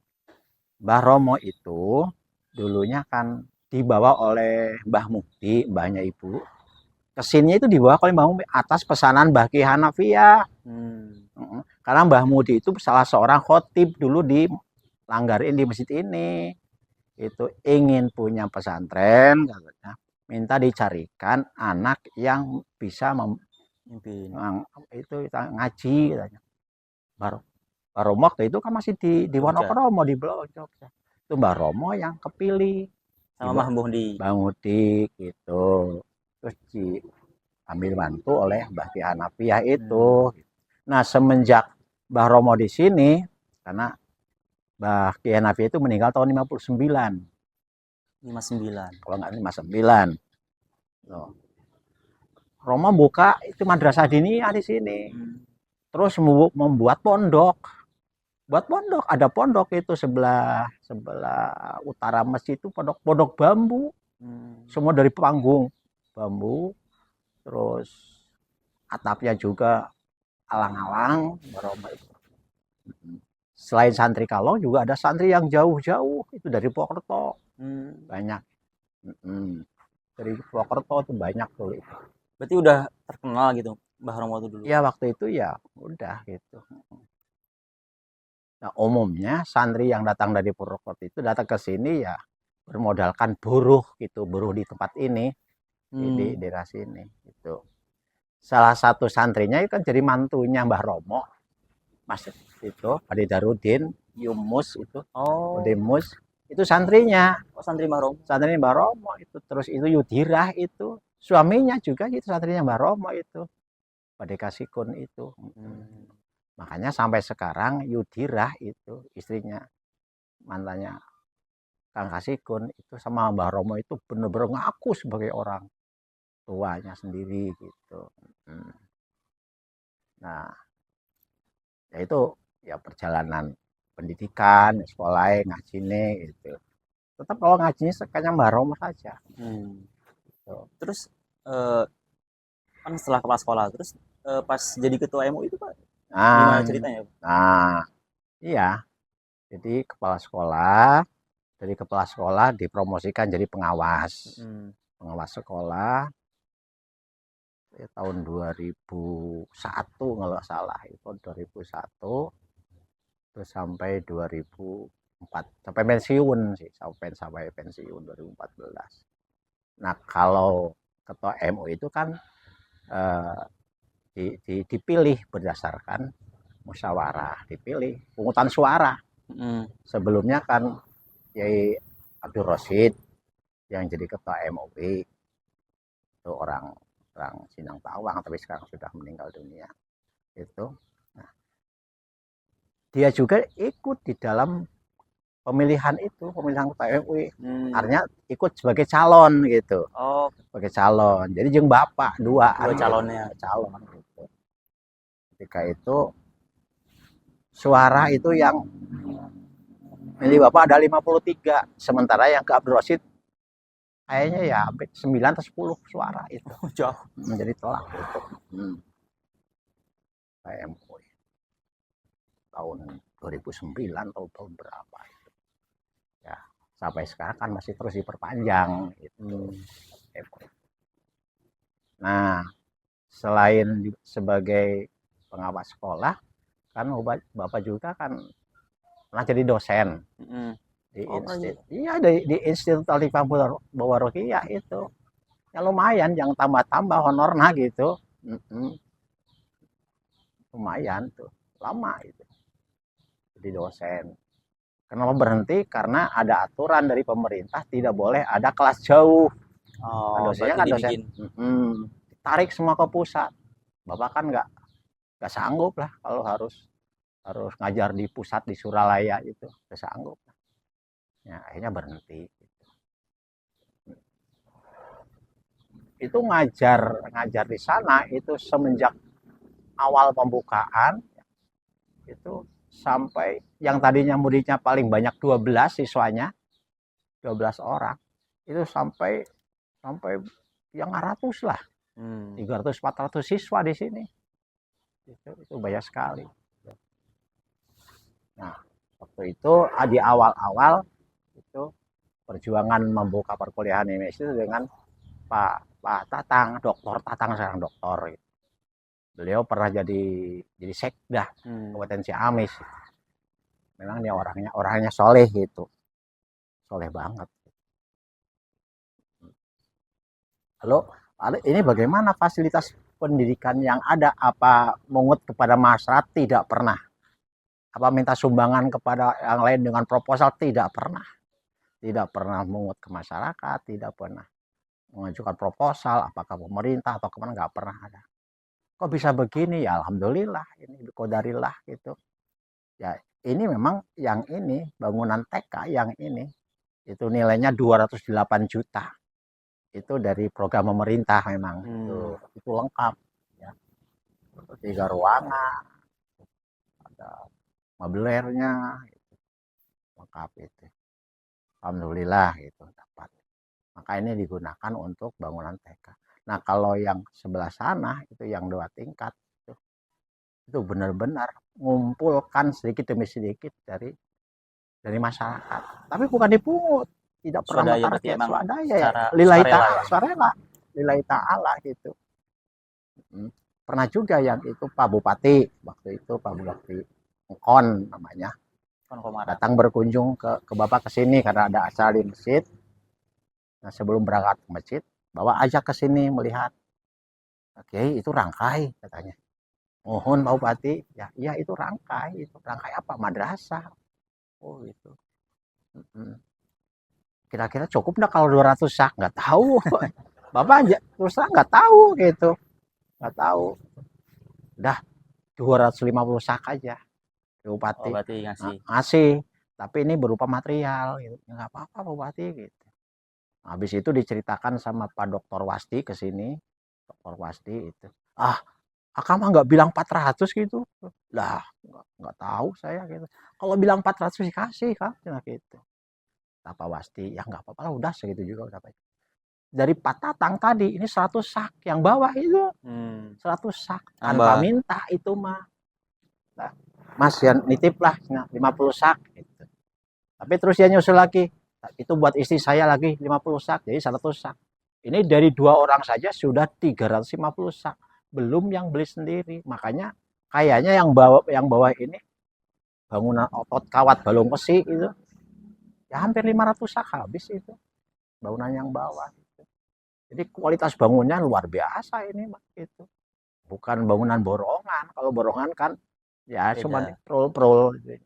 Mbah Romo itu dulunya kan dibawa oleh Mbah Mukti, mbahnya ibu. Kesini itu dibawa oleh Mbah Mukti atas pesanan Mbah Ki Hanafiyah. Karena Mbah Mukti itu salah seorang khotib dulu di Langgarin di masjid ini. Itu ingin punya pesantren, katanya, minta dicarikan anak yang bisa itu ngaji, katanya. Mbah Romo waktu itu kan masih di Wonokromo di Blojok. Itu Mbah Romo yang kepilih sama Mbah Mudi gitu. Terus diambil bantu oleh Mbah Ki Hanafiyah itu. Nah, semenjak Mbah Romo di sini, karena Mbah Ki Hanafiyah itu meninggal tahun 59. Kalau nggak 59. Loh. Romo buka itu madrasah diniyah di sini. Terus membuat pondok. Buat pondok, ada pondok itu sebelah utara masjid itu pondok bambu. Semua dari panggung bambu. Terus atapnya juga alang-alang. Selain santri Kalong juga ada santri yang jauh-jauh itu dari Purwokerto. Banyak. Dari Purwokerto itu banyak tuh. Berarti udah terkenal gitu Mbah Romo itu dulu? Ya waktu itu ya udah gitu. Nah, umumnya santri yang datang dari Purwokerto itu datang ke sini ya bermodalkan buruh gitu, buruh di tempat ini, di daerah sini gitu. Salah satu santrinya itu kan jadi mantunya Mbah Romo, Mas itu, Ade Darudin, Yumus itu, Udemus, itu santrinya. Santri Mbah Romo. Santrinya Mbah Romo itu, terus itu Yudirah itu, suaminya juga itu santrinya Mbah Romo itu, Pada Kasikun itu. Makanya sampai sekarang Yudirah itu istrinya mantannya Kang Kasikun itu sama Mbah Romo itu benar-benar ngaku sebagai orang tuanya sendiri gitu. Nah, ya itu ya perjalanan pendidikan, sekolah, ngajine gitu. Tetap kalau ngajinya sekanya Mbah Romo saja. Gitu. Terus kan setelah kepala sekolah, terus pas jadi ketua MU itu Pak, gimana ceritanya? Nah, iya. Jadi kepala sekolah, dari kepala sekolah dipromosikan jadi pengawas. Pengawas sekolah ya, tahun 2001 kalau salah, itu 2001 terus sampai 2004 sampai pensiun sih, sampai pensiun 2014. Nah, kalau ketua MUI itu kan eh, dipilih berdasarkan musyawarah, dipilih pungutan suara. Sebelumnya kan Kiai Abdul Rosid yang jadi ketua MUI itu orang Sindang Tawang, tapi sekarang sudah meninggal dunia itu. Nah, dia juga ikut di dalam pemilihan ketua MUI. Artinya ikut sebagai calon gitu. Sebagai calon. Jadi jeung bapak dua calonnya. Calon gitu. Ketika itu suara itu yang milih bapak ada 53, sementara yang ke Abdul Rosid kayaknya ya 9 atau 10 suara itu. Jauh. Menjadi telak itu. MUI tahun 2009 atau tahun berapa itu. Ya, sampai sekarang kan masih terus diperpanjang gitu. Nah, selain sebagai pengawas sekolah, kan Bapak juga kan pernah jadi dosen di Institut Al-Hikmah Bawarokiyah itu. Ya lumayan, yang tambah-tambah honornya gitu. Lumayan tuh, lama itu jadi dosen. Kenapa berhenti? Karena ada aturan dari pemerintah tidak boleh ada kelas jauh. Dosennya kan dosen tarik semua ke pusat. Bapak kan nggak sanggup lah kalau harus ngajar di pusat di Suralaya itu, nggak sanggup. Ya, akhirnya berhenti. Itu ngajar di sana itu semenjak awal pembukaan itu sampai yang tadinya muridnya paling banyak 12 siswanya, 12 orang, itu sampai yang 100 lah. 300-400 siswa di sini. Itu banyak sekali. Nah, waktu itu di awal-awal itu perjuangan membuka perkuliahan Indonesia dengan Pak Tatang, Dr. Tatang sekarang doktor. Beliau pernah jadi sekda Kabupaten Ciamis. Memang dia orangnya soleh gitu, soleh banget. Lalu ini bagaimana fasilitas pendidikan yang ada? Apa mengut kepada masyarakat? Tidak pernah. Apa minta sumbangan kepada yang lain dengan proposal? Tidak pernah. Tidak pernah mengut ke masyarakat, tidak pernah mengajukan proposal, apakah pemerintah atau kemana, nggak pernah ada. Kok bisa begini? Ya alhamdulillah, ini qadarillah gitu. Ya ini memang yang ini bangunan TK yang ini itu nilainya 208 juta. Itu dari program pemerintah memang. Itu lengkap ya. 3 ruangan, ada meubilernya gitu. Lengkap itu. Alhamdulillah itu dapat. Maka ini digunakan untuk bangunan TK. Nah, kalau yang sebelah sana itu yang 2 tingkat itu benar-benar mengumpulkan sedikit demi sedikit dari masyarakat. Tapi bukan dipungut, tidak pernah target swadaya ya. Lillahi ta'ala gitu. Pernah juga yang itu Pak Bupati, waktu itu Pak Bupati Ngkon namanya, datang berkunjung ke Bapak ke sini karena ada acara di masjid. Nah, sebelum berangkat ke masjid, bawa aja ke sini melihat. Oke, itu rangkai katanya. Mohon Pak Bupati, ya iya itu rangkai. Itu rangkai apa? Madrasah. Oh gitu. Kira-kira cukup nggak kalau 200 sak? Nggak tahu. Bapak aja terus terang nggak tahu gitu. Nggak tahu. Udah 250 sak aja. Bupati. Ngasih. Tapi ini berupa material gitu. Ya nggak apa-apa Bupati gitu. Habis itu diceritakan sama Pak Dr. Wasti ke sini. Dr. Wasti itu. Akang mah nggak bilang 400 gitu. Lah, nggak tahu saya gitu. Kalau bilang 400 dikasih kan gitu. Pak Wasti, ya nggak apa-apa lah, udah segitu juga udah. Dari Pak Tatang tadi ini 100 sak yang bawah itu. 100 sak tanpa minta itu mah. Nah, Mas ya nitip lah 50 sak gitu. Tapi terus dia nyusul lagi. Itu buat istri saya lagi 50 sak, jadi 100 sak. Ini dari 2 orang saja sudah 350 sak. Belum yang beli sendiri. Makanya kayaknya yang bawah ini bangunan otot kawat balung besi itu Ya hampir 500 sak habis itu bangunan yang bawah. Jadi kualitas bangunnya luar biasa ini Mas itu. Bukan bangunan borongan. Kalau borongan kan ya cuma Beda. prol-prol gitu.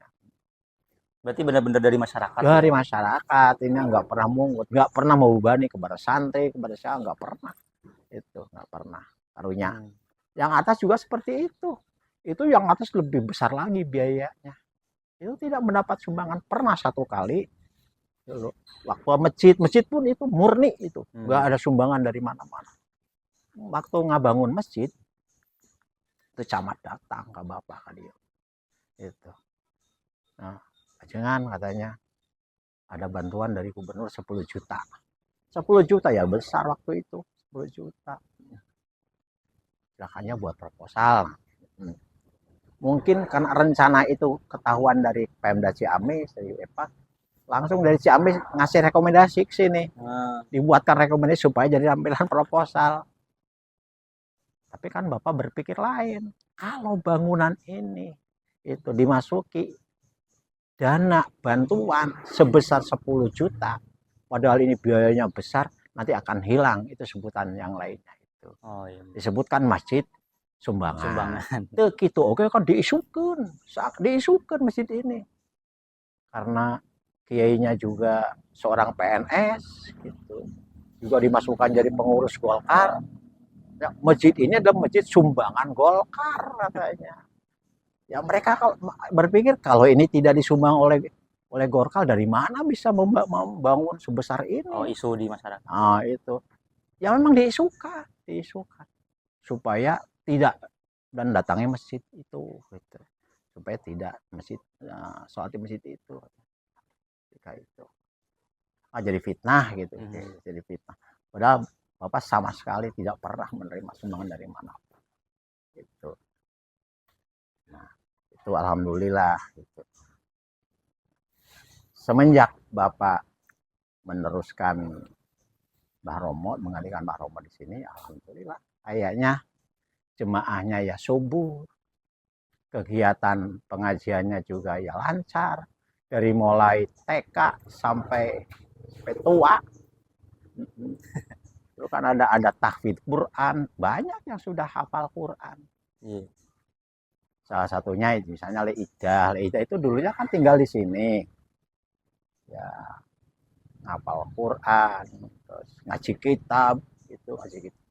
Berarti benar-benar dari masyarakat Dari ya. masyarakat ini nggak pernah mungut, nggak pernah membebani kepada santri, kepada saya nggak pernah. Itu nggak pernah karunya. Yang atas juga seperti itu. Itu yang atas lebih besar lagi biayanya. Itu tidak mendapat sumbangan pernah satu kali. Waktu masjid pun itu murni itu, nggak ada sumbangan dari mana-mana. Waktu ngabangun masjid, itu camat datang ke bapak ke dia. Itu. Nah, jangan katanya ada bantuan dari gubernur 10 juta. 10 juta ya besar waktu itu, 10 juta. Silakannya buat proposal. Mungkin karena rencana itu ketahuan dari Pemda Ciamis, dari EPA, langsung dari Ciamis ngasih rekomendasi ke sini. Dibuatkan rekomendasi supaya jadi tampilan proposal. Tapi kan Bapak berpikir lain. Kalau bangunan ini itu dimasuki dana bantuan sebesar 10 juta, padahal ini biayanya besar, nanti akan hilang itu sebutan yang lainnya itu. Oh, iya. Disebutkan masjid sumbangan. Itu gitu, oke kan diisukan masjid ini. Karena kiainya juga seorang PNS gitu. Juga dimasukkan jadi pengurus Golkar. Ya, masjid ini adalah masjid sumbangan Golkar katanya. Ya mereka kalau berpikir kalau ini tidak disumbang oleh Golkar, dari mana bisa membangun sebesar ini? Oh, isu di masyarakat. Ah, itu. Ya memang diisukan supaya tidak dan datangnya masjid itu gitu. Supaya tidak sholat di masjid itu. Kayak itu. Jadi fitnah gitu. Jadi fitnah. Padahal Bapak sama sekali tidak pernah menerima sumbangan dari mana. Gitu. Nah, itu alhamdulillah gitu. Semenjak Bapak meneruskan Mbah Romo, mengalihkan Mbah Romo di sini, alhamdulillah kayaknya jemaahnya ya subur, kegiatan pengajiannya juga ya lancar, dari mulai TK sampai tua. Itu kan ada tahfidz Quran, banyak yang sudah hafal Quran. Salah satunya misalnya Leidah itu dulunya kan tinggal di sini. Ya, ngapal Quran, terus ngaji kitab, itu ngaji kitab.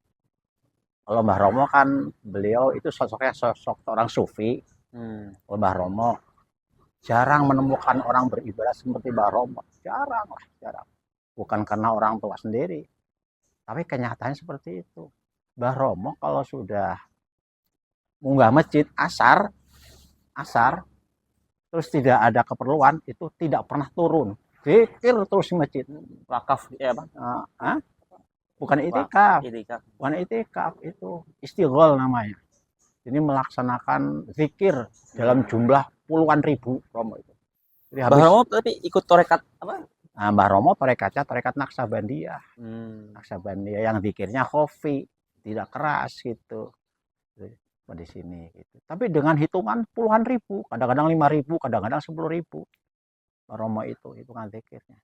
Kalau Mbah Romo kan beliau itu sosoknya sosok orang sufi. Kalau Mbah Romo jarang menemukan orang beribadah seperti Mbah Romo, jarang. Bukan karena orang tua sendiri, tapi kenyataannya seperti itu. Mbah Romo kalau sudah munggah masjid asar, terus tidak ada keperluan, itu tidak pernah turun. Zikir terus di masjid. Wakaf ya Bang? Bukan itikaf. Bukan itikaf, itu istighol namanya. Ini melaksanakan zikir dalam jumlah puluhan ribu Romo itu. Jadi Mbah Romo tapi ikut torekat apa? Nah, Mbah Romo torekat Naksabandiyah. Naksabandiyah yang zikirnya khofi, tidak keras gitu. Di sini gitu. Tapi dengan hitungan puluhan ribu, kadang-kadang 5.000, kadang-kadang 10.000. Romo itu hitungan zikirnya.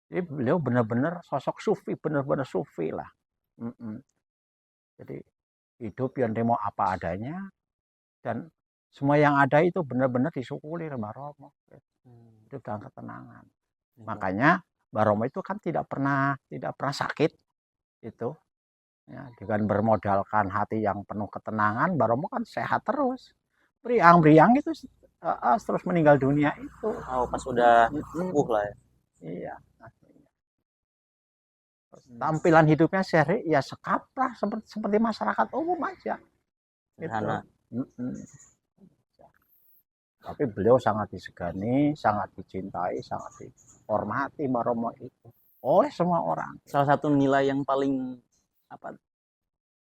Jadi beliau benar-benar sosok sufi, benar-benar sufi lah. Jadi hidup yang demo apa adanya, dan semua yang ada itu benar-benar disyukuri Mbah Romo. Itu dalam ketenangan. Makanya Mbah Romo itu kan tidak pernah sakit itu. Ya, dengan bermodalkan hati yang penuh ketenangan, Mbah Romo kan sehat terus. Beriang itu terus meninggal dunia itu. Oh, pas sudah sembuh lah ya. Iya. Tampilan hidupnya sehari ya sekaprah seperti masyarakat umum aja. Gitu. Tapi beliau sangat disegani, sangat dicintai, sangat dihormati Mbah Romo itu oleh semua orang. Salah satu nilai yang paling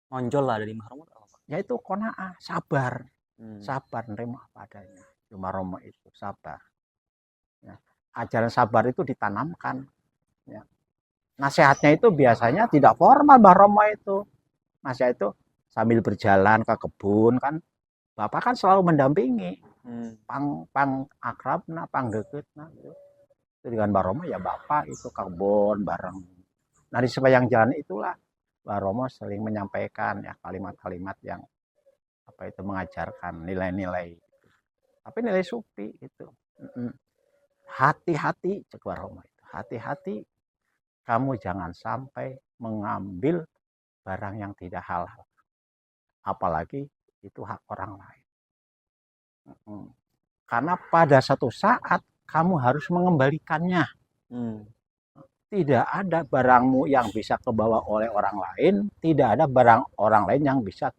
nonjol lah dari Mbah Romo yaitu qanaah, sabar. Sabar nerima apa adanya. Mbah Romo itu sabar. Ya. Ajaran sabar itu ditanamkan. Ya. Nasihatnya itu biasanya tidak formal Mbah Romo itu. Nasihat itu sambil berjalan ke kebun kan, Bapak kan selalu mendampingi. Pang akrabna, pang deketna. Itu dengan Mbah Romo ya Bapak itu kebun bareng. Nah di sepanjang jalan itulah Mbah Romo sering menyampaikan ya kalimat-kalimat yang apa itu mengajarkan nilai-nilai. Tapi nilai sufi itu. Hati-hati cek Mbah Romo itu. Hati-hati kamu jangan sampai mengambil barang yang tidak halal. Apalagi itu hak orang lain. Karena pada satu saat kamu harus mengembalikannya. Tidak ada barangmu yang bisa kebawa oleh orang lain, tidak ada barang orang lain yang bisa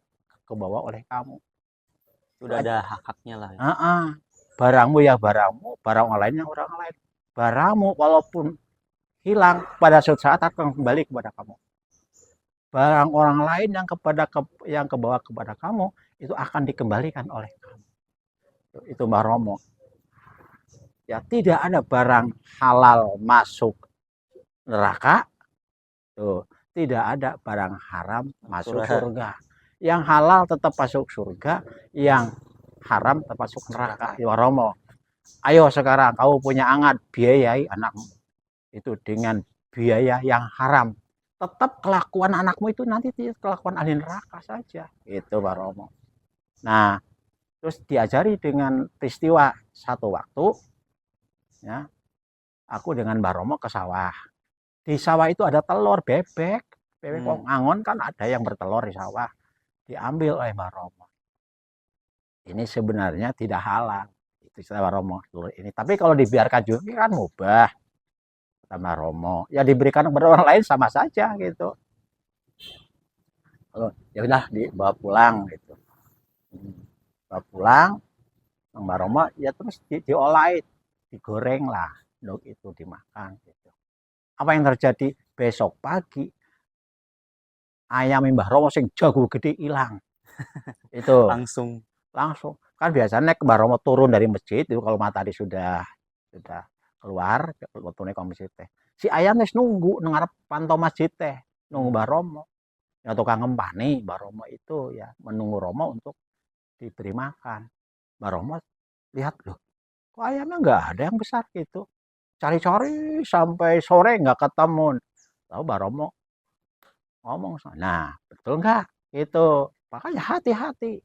kebawa oleh kamu. Sudah ada hak-haknya lah. Ya. Barangmu ya barangmu, barang orang lain yang orang lain. Barangmu walaupun hilang pada suatu saat akan kembali kepada kamu. Barang orang lain yang kebawa kepada kamu itu akan dikembalikan oleh kamu. Itu Mbah Romo. Ya tidak ada barang halal masuk neraka, tuh tidak ada barang haram masuk surga. Yang halal tetap masuk surga, yang haram tetap masuk neraka. Ya Romo, ayo sekarang kamu punya anak, biayai anakmu itu dengan biaya yang haram. Tetap kelakuan anakmu itu nanti kelakuan ahli neraka saja. Itu Pak Romo. Nah, terus diajari dengan peristiwa satu waktu, ya, aku dengan Mbah Romo ke sawah. Di sawah itu ada telur bebek kok ngangon kan ada yang bertelur di sawah. Diambil oleh Mbah Romo. Ini sebenarnya tidak halal. Itu istilah Mbah Romo telur ini. Tapi kalau dibiarkan juga kan mubah. Kata Mbah Romo. Ya diberikan kepada orang lain sama saja gitu. Ya udah dibawa pulang gitu. Bawa pulang, Mbah Romo ya terus diolah, digoreng lah, itu dimakan gitu. Apa yang terjadi besok pagi? Ayam Mbah Romo sing jago gede hilang. Itu langsung kan biasanya Mbah Romo turun dari masjid itu kalau matahari sudah keluar waktu ke masjid teh. Si ayam wis nunggu nang ngarep pantau masjid teh, nunggu Mbah Romo. Ya tukang ngempani Mbah Romo itu ya menunggu Romo untuk diberi makan. Mbah Romo lihat loh, kok ayamnya nggak ada yang besar gitu. Cari-cari sampai sore nggak ketemu. Tahu Mbah Romo ngomong, nah betul nggak? Itu makanya hati-hati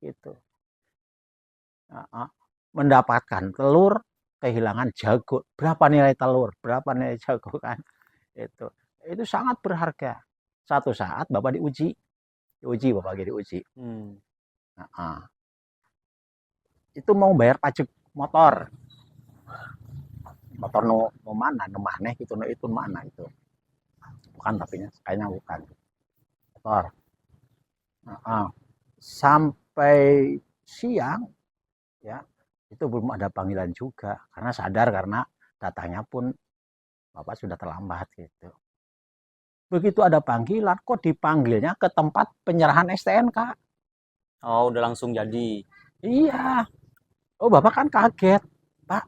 gitu. Mendapatkan telur, kehilangan jago. Berapa nilai telur? Berapa nilai jago kan? Itu sangat berharga. Satu saat Bapak diuji Bapak diuji. Itu mau bayar pajak motor no mana gitu no itu mana itu bukan tapi kayaknya bukan motor. Sampai siang ya itu belum ada panggilan juga karena sadar karena datanya pun Bapak sudah terlambat gitu. Begitu ada panggilan kok dipanggilnya ke tempat penyerahan STNK. Oh udah langsung jadi. Iya. Oh Bapak kan kaget, Pak.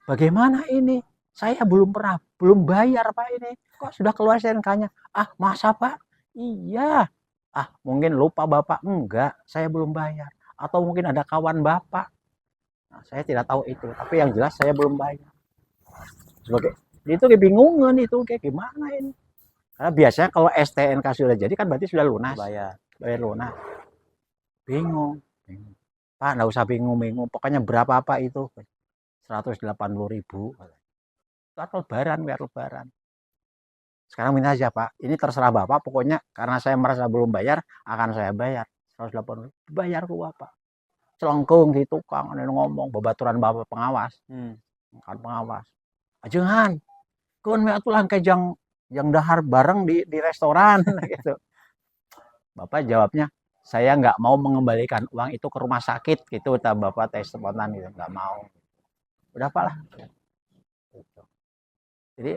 Bagaimana ini? Saya belum bayar Pak ini. Kok sudah keluar STNK-nya? Ah masa Pak? Iya. Ah mungkin lupa Bapak. Enggak, saya belum bayar. Atau mungkin ada kawan Bapak. Nah, saya tidak tahu itu. Tapi yang jelas saya belum bayar. Sebagai itu kebingungan itu kayak gimana ini? Karena biasanya kalau STNK sudah jadi kan berarti sudah lunas. Bayar lunas. Bingung. Pak, nggak usah bingung. Pokoknya berapa apa itu? 180.000. Lebaran. Sekarang minta aja Pak. Ini terserah Bapak. Pokoknya karena saya merasa belum bayar, akan saya bayar 180.000. Bayar ke Bapak. Celengkung di tukang ngomong babaturan Bapak pengawas. Kan pengawas. Jangan. Kun me atuh langke yang dahar bareng di restoran gitu. Bapak jawabnya, saya nggak mau mengembalikan uang itu ke rumah sakit gitu. Bapak tes spontan gitu, nggak mau. Udah Pak lah. Gitu. Jadi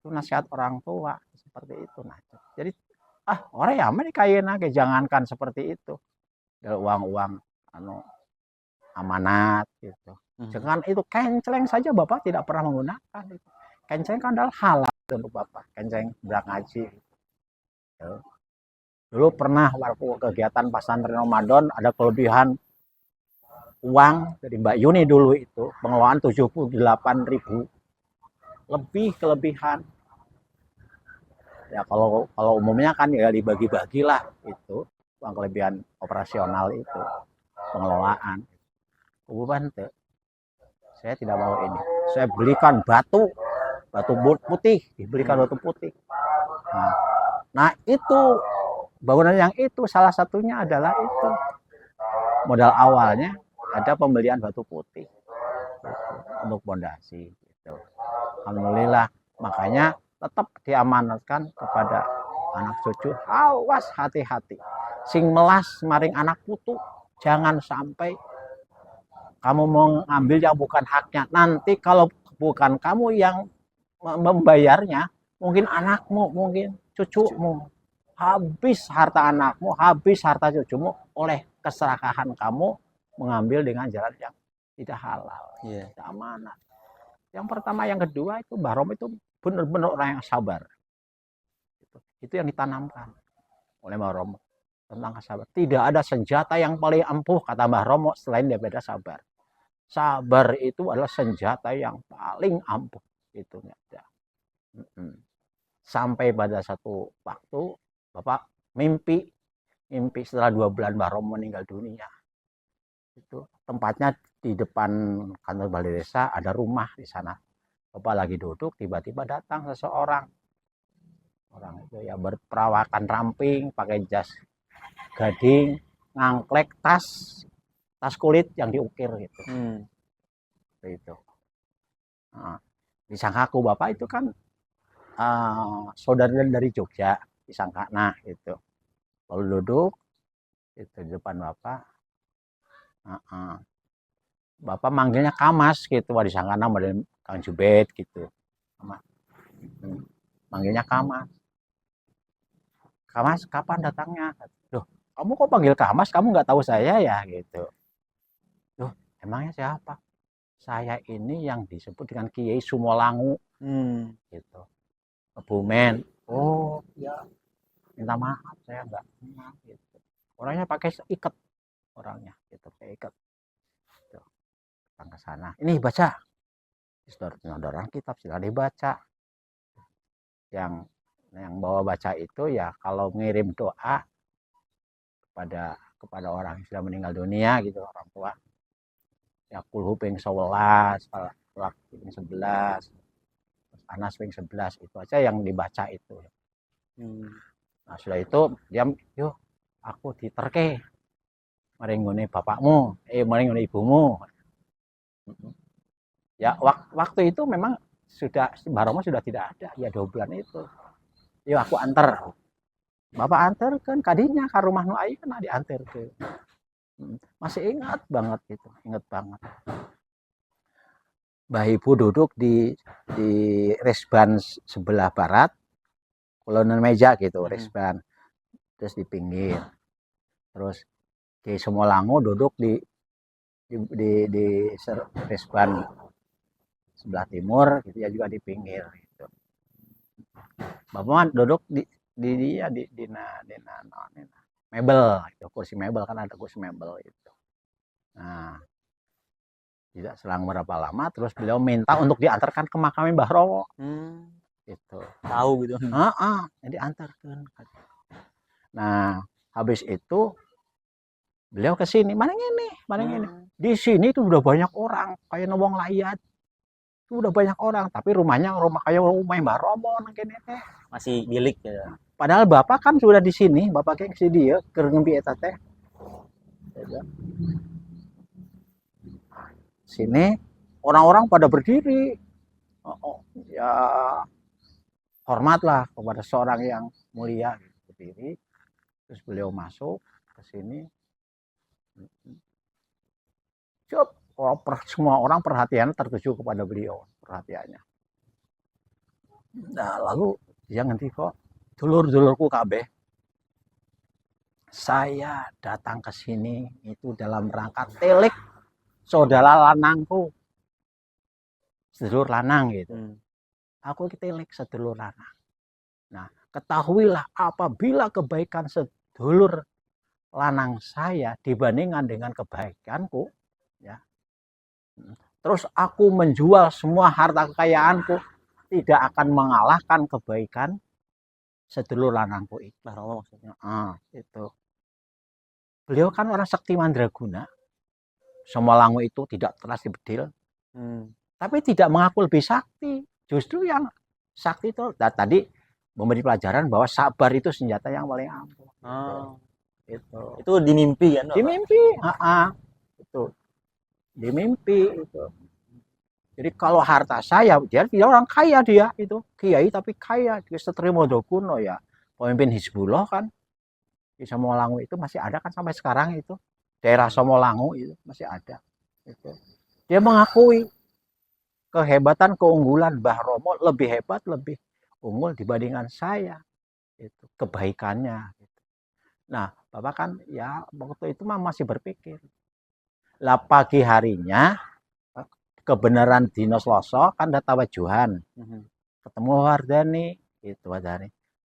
itu nasihat orang tua seperti itu. Nah, jadi orang ya meni kayana jangankan seperti itu. Uang amanat gitu. Jangan itu kenceng saja Bapak tidak pernah menggunakan itu. Kenceng kan adalah halal untuk Bapak. Kenceng berangkat ngaji. Gitu. Dulu pernah waktu kegiatan pesantren Ramadan ada kelebihan uang dari Mbak Yuni dulu itu pengelolaan 78.000 lebih kelebihan. Ya kalau umumnya kan ya dibagi-bagilah itu uang kelebihan operasional itu pengelolaan. Kububan tuh saya tidak mau ini. Saya belikan batu putih, dibelikan batu putih. Nah itu bangunan yang itu salah satunya adalah itu modal awalnya ada pembelian batu putih untuk pondasi. Gitu. Alhamdulillah, makanya tetap diamanatkan kepada anak cucu, awas hati-hati, sing melas maring anak putu, jangan sampai kamu mengambil yang bukan haknya. Nanti kalau bukan kamu yang membayarnya, mungkin anakmu, mungkin cucumu, habis harta anakmu, habis harta cucumu oleh keserakahan kamu mengambil dengan jalan yang tidak halal, tidak amanah. Yang pertama, yang kedua itu Mbah Romo itu benar-benar orang yang sabar. Itu yang ditanamkan oleh Mbah Romo tentang sabar. Tidak ada senjata yang paling ampuh kata Mbah Romo selain daripada sabar. Sabar itu adalah senjata yang paling ampuh. Itu ada. Sampai pada satu waktu Bapak mimpi setelah 2 bulan Mbah Romo meninggal dunia. Itu tempatnya di depan kantor balai desa, ada rumah di sana. Bapak lagi duduk, tiba-tiba datang seseorang. Orang itu ya berperawakan ramping, pakai jas gading, ngangklek tas kulit yang diukir gitu. Itu. Nah, disangka aku Bapak itu kan saudara dari Jogja, disangka. Nah, itu. Lalu duduk itu di depan Bapak. Bapak manggilnya Kamas gitu, wah disangka nama dari Kang Jubed gitu. Manggilnya Kamas. Kamas kapan datangnya? Loh, kamu kok panggil Kamas? Kamu nggak tahu saya ya gitu. Loh, emangnya siapa? Saya ini yang disebut dengan Kiai Sumolangu. Gitu. Kebumen. Oh, ya. Minta maaf, saya nggak kenal gitu. Orangnya pakai ikat. Orangnya gitu, pakai ikat. Gitu. Datang ke sana. Ini baca. Orang kitab sudah dibaca. Yang bawa baca itu ya kalau ngirim doa kepada orang yang sudah meninggal dunia gitu, orang tua ya kulhu ping 11, falak ping 11, Anas ping 11, itu aja yang dibaca itu. Nah sudah itu dia yuk aku diterke maring bapakmu, maring ibumu. Ya waktu itu memang sudah Mbah Romo sudah tidak ada ya 2 bulan itu. Yuk aku antar. Bapak antar kan kadinya ke rumah nu ayu kan diantar ke. Masih ingat banget itu, ingat banget. Mbah Ibu duduk di resban sebelah barat, kolonan meja gitu, resban. Terus di pinggir. Terus Kiai Sumolangu duduk di resban sebelah timur, gitu ya juga di pinggir gitu. Bapak duduk di mebel itu, kursi mebel kan ada kursi mebel itu. Nah, tidak selang berapa lama terus beliau minta untuk diantarkan ke makam Mbah Romo. Gitu. Tahu gitu. Jadi antarkan. Nah, habis itu beliau ke sini, mana ini? Di sini itu udah banyak orang, kayak nobong layat. Itu udah banyak orang, tapi rumahnya kayak rumah Mbah Romo kene teh. Masih bilik ya. Padahal Bapak kan sudah di sini, Bapak kayak si dia keur ngembi eta teh. Sini orang-orang pada berdiri. Ya hormatlah kepada seorang yang mulia berdiri. Terus beliau masuk ke sini. Semua orang perhatian tertuju kepada beliau, perhatiannya. Nah, lalu dia ngerti kok, dulur-dulurku kabeh, saya datang ke sini itu dalam rangka telik saudara lanangku, sedulur lanang gitu. Aku telik sedulur lanang. Nah, ketahuilah apabila kebaikan sedulur lanang saya dibandingkan dengan kebaikanku, ya. Terus aku menjual semua harta kekayaanku, tidak akan mengalahkan kebaikan sedulur lanangku itu. Mbah Romo maksudnya. Itu. Beliau kan orang sakti mandraguna. Semolangu itu tidak keras di bedil, tapi tidak mengaku lebih sakti. Justru yang sakti itu tadi memberi pelajaran bahwa sabar itu senjata yang paling ampuh. Itu di mimpi kan? Di mimpi, itu di mimpi itu. Jadi kalau harta saya, dia orang kaya, dia itu kiai tapi kaya, dia Setri Modokuno ya, pemimpin Hizbullah kan. Di Somolangu itu masih ada kan sampai sekarang itu. Daerah Somolangu itu masih ada. Itu. Dia mengakui kehebatan, keunggulan Mbah Romo lebih hebat, lebih unggul dibandingkan saya. Itu kebaikannya. Gitu. Nah, Bapak kan ya waktu itu masih berpikir. Lah pagi harinya kebenaran dino Selasa kan ada tawajuhan. Ketemu Wardani, itu Wardani.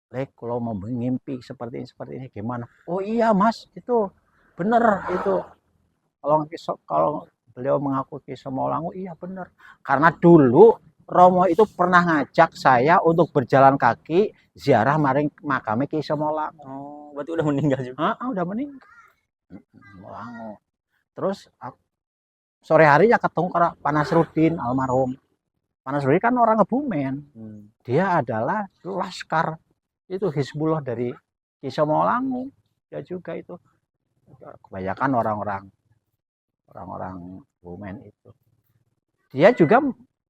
Lek kalau mau mengimpi seperti ini gimana? Oh iya Mas, itu benar itu. Kalau beliau mengaku Ki Somolangu, iya benar. Karena dulu Romo itu pernah ngajak saya untuk berjalan kaki ziarah maring makame Ki Somolangu. Oh, berarti udah meninggal juga. Udah meninggal. Somolangu. Terus sore harinya ketemu Pak Nasruddin almarhum. Pak Nasruddin kan orang Kebumen. Dia adalah laskar itu Hizbullah dari Ki Somolangu. Dia juga itu kebanyakan orang-orang Kebumen itu. Dia juga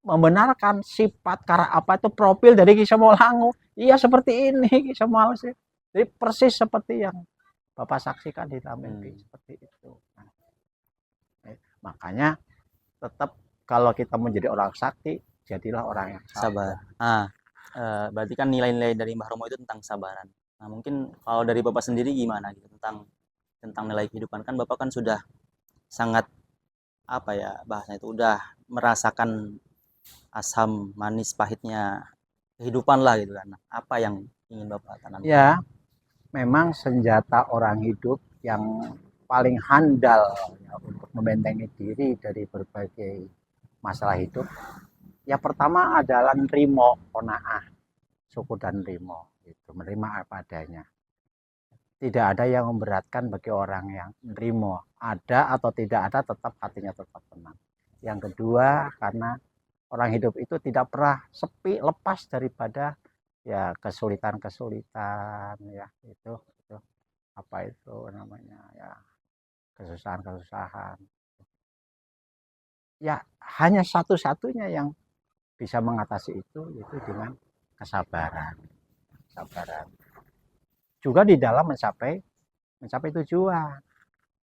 membenarkan sifat apa itu profil dari Ki Somolangu. Iya seperti ini Ki Somolangu. Jadi persis seperti yang Bapak saksikan di dalam mimpi seperti itu. Makanya tetap kalau kita menjadi orang sakti, jadilah orang yang sabar. Berarti kan nilai-nilai dari Mbah Romo itu tentang sabaran. Nah, mungkin kalau dari Bapak sendiri gimana gitu tentang nilai kehidupan, kan Bapak kan sudah sangat apa ya bahasanya itu udah merasakan asam manis pahitnya kehidupan lah gitu kan. Apa yang ingin Bapak tanamkan? Ya, memang senjata orang hidup yang paling handal ya, untuk membentengi diri dari berbagai masalah hidup. Ya pertama adalah nerimo qanaah, syukur dan nerimo, itu menerima apa adanya. Tidak ada yang memberatkan bagi orang yang nerimo. Ada atau tidak ada tetap hatinya tetap tenang. Yang kedua karena orang hidup itu tidak pernah sepi, lepas daripada ya kesulitan ya itu apa itu namanya ya kesusahan ya hanya satu-satunya yang bisa mengatasi itu yaitu dengan kesabaran juga di dalam mencapai tujuan.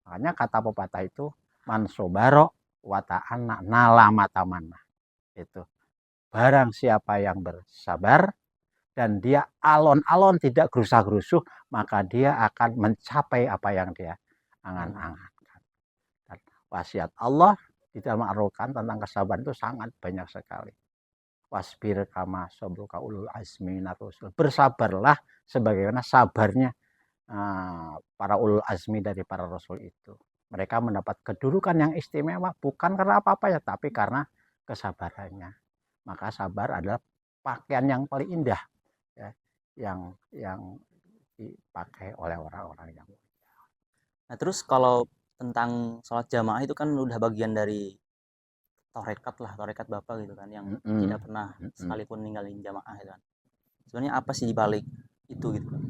Makanya kata pepatah itu mansobaro wata'ana nala matamana, itu barang siapa yang bersabar dan dia alon-alon tidak gerusa-gerusuh, maka dia akan mencapai apa yang dia angan-angankan. Dan wasiat Allah di dalam Al-Quran tentang kesabaran itu sangat banyak sekali. Wasbir kama sabruka ulul azmi minar rusul. Bersabarlah sebagaimana sabarnya para ulul azmi dari para rasul itu. Mereka mendapat kedudukan yang istimewa bukan karena apa-apa ya, tapi karena kesabarannya. Maka sabar adalah pakaian yang paling indah ya, yang dipakai oleh orang-orang yang mulia. Nah, terus kalau tentang sholat jamaah itu kan udah bagian dari torekat Bapak gitu kan, yang tidak pernah sekalipun ninggalin jamaah gitu kan. Sebenarnya apa sih dibalik itu gitu kan?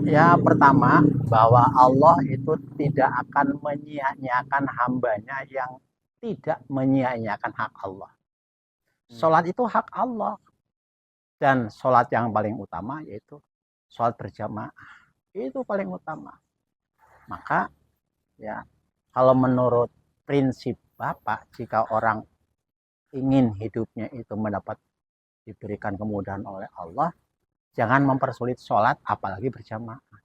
Ya pertama bahwa Allah itu tidak akan menyia-nyiakan hambanya yang tidak menyia-nyiakan hak Allah. Sholat itu hak Allah. Dan sholat yang paling utama yaitu sholat berjamaah. Itu paling utama. Maka ya kalau menurut prinsip Bapak, jika orang ingin hidupnya itu diberikan kemudahan oleh Allah, jangan mempersulit sholat apalagi berjamaah.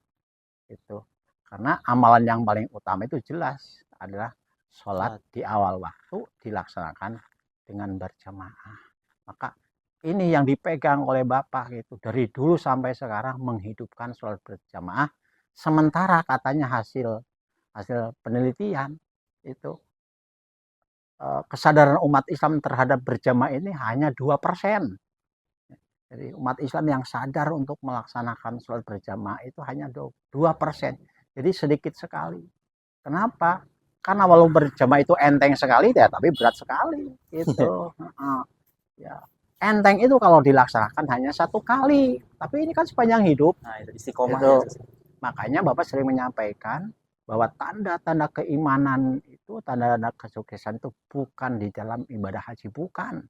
Itu karena amalan yang paling utama itu jelas adalah sholat di awal waktu dilaksanakan dengan berjamaah. Maka ini yang dipegang oleh Bapak itu dari dulu sampai sekarang, menghidupkan sholat berjamaah. Sementara katanya hasil penelitian itu kesadaran umat Islam terhadap berjamaah ini hanya 2%. Jadi umat Islam yang sadar untuk melaksanakan sholat berjamaah itu hanya 2%. Jadi sedikit sekali. Kenapa? Karena walau berjamaah itu enteng sekali ya, tapi berat sekali. Itu. Ya. Enteng itu kalau dilaksanakan hanya 1 kali. Tapi ini kan sepanjang hidup. Nah, itu istiqomah Itu. ya. Makanya Bapak sering menyampaikan bahwa tanda-tanda keimanan itu, tanda-tanda kesuksesan itu bukan di dalam ibadah haji, bukan.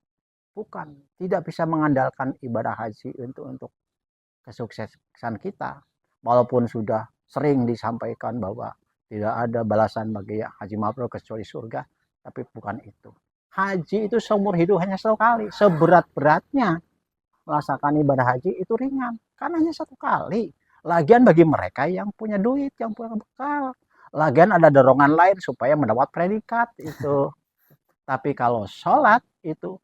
Tidak bisa mengandalkan ibadah haji untuk kesuksesan kita. Walaupun sudah sering disampaikan bahwa tidak ada balasan bagi haji mabrur kecuali surga, tapi bukan itu. Haji itu seumur hidup hanya 1 kali. Seberat-beratnya melaksanakan ibadah haji itu ringan, karena hanya 1 kali. Lagian bagi mereka yang punya duit, yang punya bekal, lagian ada dorongan lain supaya mendapat predikat itu. Tapi kalau sholat itu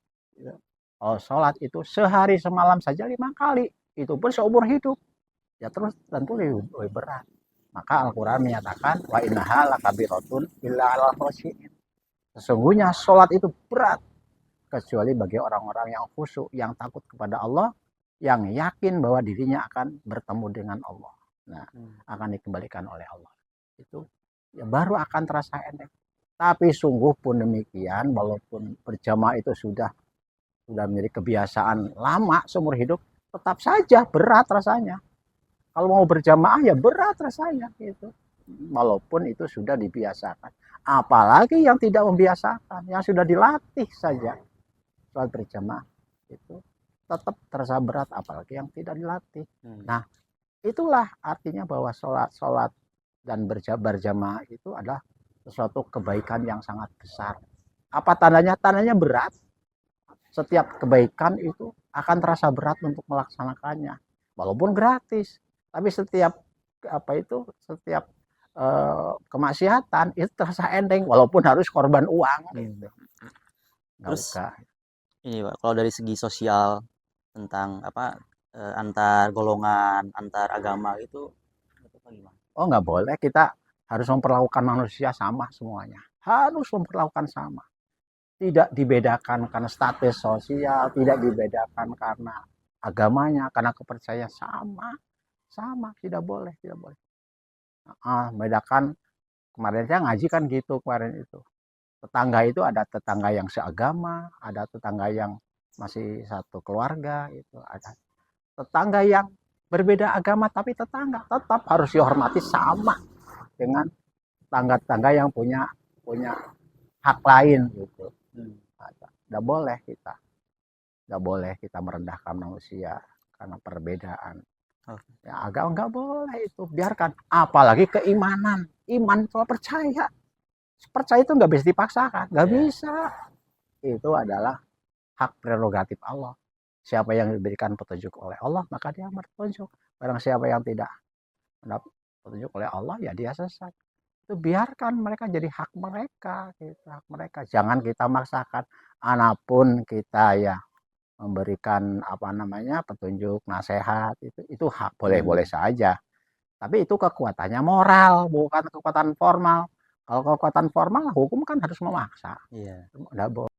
sehari semalam saja 5 kali, itu pun seumur hidup. Ya terus tentu lebih berat. Maka Al-Quran menyatakan wa innaha lakabiratun illa alal khosyi'in. Sesungguhnya sholat itu berat kecuali bagi orang-orang yang khusyuk, yang takut kepada Allah, yang yakin bahwa dirinya akan bertemu dengan Allah. Nah, akan dikembalikan oleh Allah. Itu ya baru akan terasa enteng. Tapi sungguh pun demikian, walaupun berjamaah itu sudah menjadi kebiasaan lama seumur hidup, tetap saja berat rasanya. Kalau mau berjamaah ya berat rasanya gitu. Walaupun itu sudah dibiasakan. Apalagi yang tidak membiasakan, yang sudah dilatih saja sholat berjamaah itu tetap terasa berat, apalagi yang tidak dilatih. Nah, itulah artinya bahwa sholat dan berjamaah itu adalah sesuatu kebaikan yang sangat besar. Apa tandanya? Tandanya berat. Setiap kebaikan itu akan terasa berat untuk melaksanakannya, walaupun gratis. Tapi setiap kemaksiatan itu terasa enteng, walaupun harus korban uang. Gitu. Terus ini Pak, kalau dari segi sosial tentang antar golongan, antar agama itu gimana? Oh, nggak boleh, kita harus memperlakukan manusia sama semuanya. Harus memperlakukan sama. Tidak dibedakan karena status sosial, tidak dibedakan karena agamanya, karena kepercayaan, sama, tidak boleh. Bedakan, kemarin saya ngaji kan gitu kemarin itu. Tetangga itu ada tetangga yang seagama, ada tetangga yang masih satu keluarga, itu ada tetangga yang berbeda agama, tapi tetangga tetap harus dihormati sama dengan tetangga-tetangga yang punya hak lain gitu. Nggak boleh kita merendahkan manusia karena perbedaan. Ya, agak nggak boleh itu, biarkan. Apalagi keimanan, iman kalau percaya itu nggak bisa dipaksakan, nggak bisa. Itu adalah hak prerogatif Allah. Siapa yang diberikan petunjuk oleh Allah, maka dia berpetunjuk. Barang siapa yang tidak mendapat petunjuk oleh Allah, ya dia sesat. Itu biarkan mereka, jadi hak mereka, gitu, hak mereka. Jangan kita maksakan. Anapun kita ya memberikan petunjuk, nasihat, itu hak, boleh saja. Tapi itu kekuatannya moral, bukan kekuatan formal. Kalau kekuatan formal, hukum kan harus memaksa. Iya. Nggak boleh.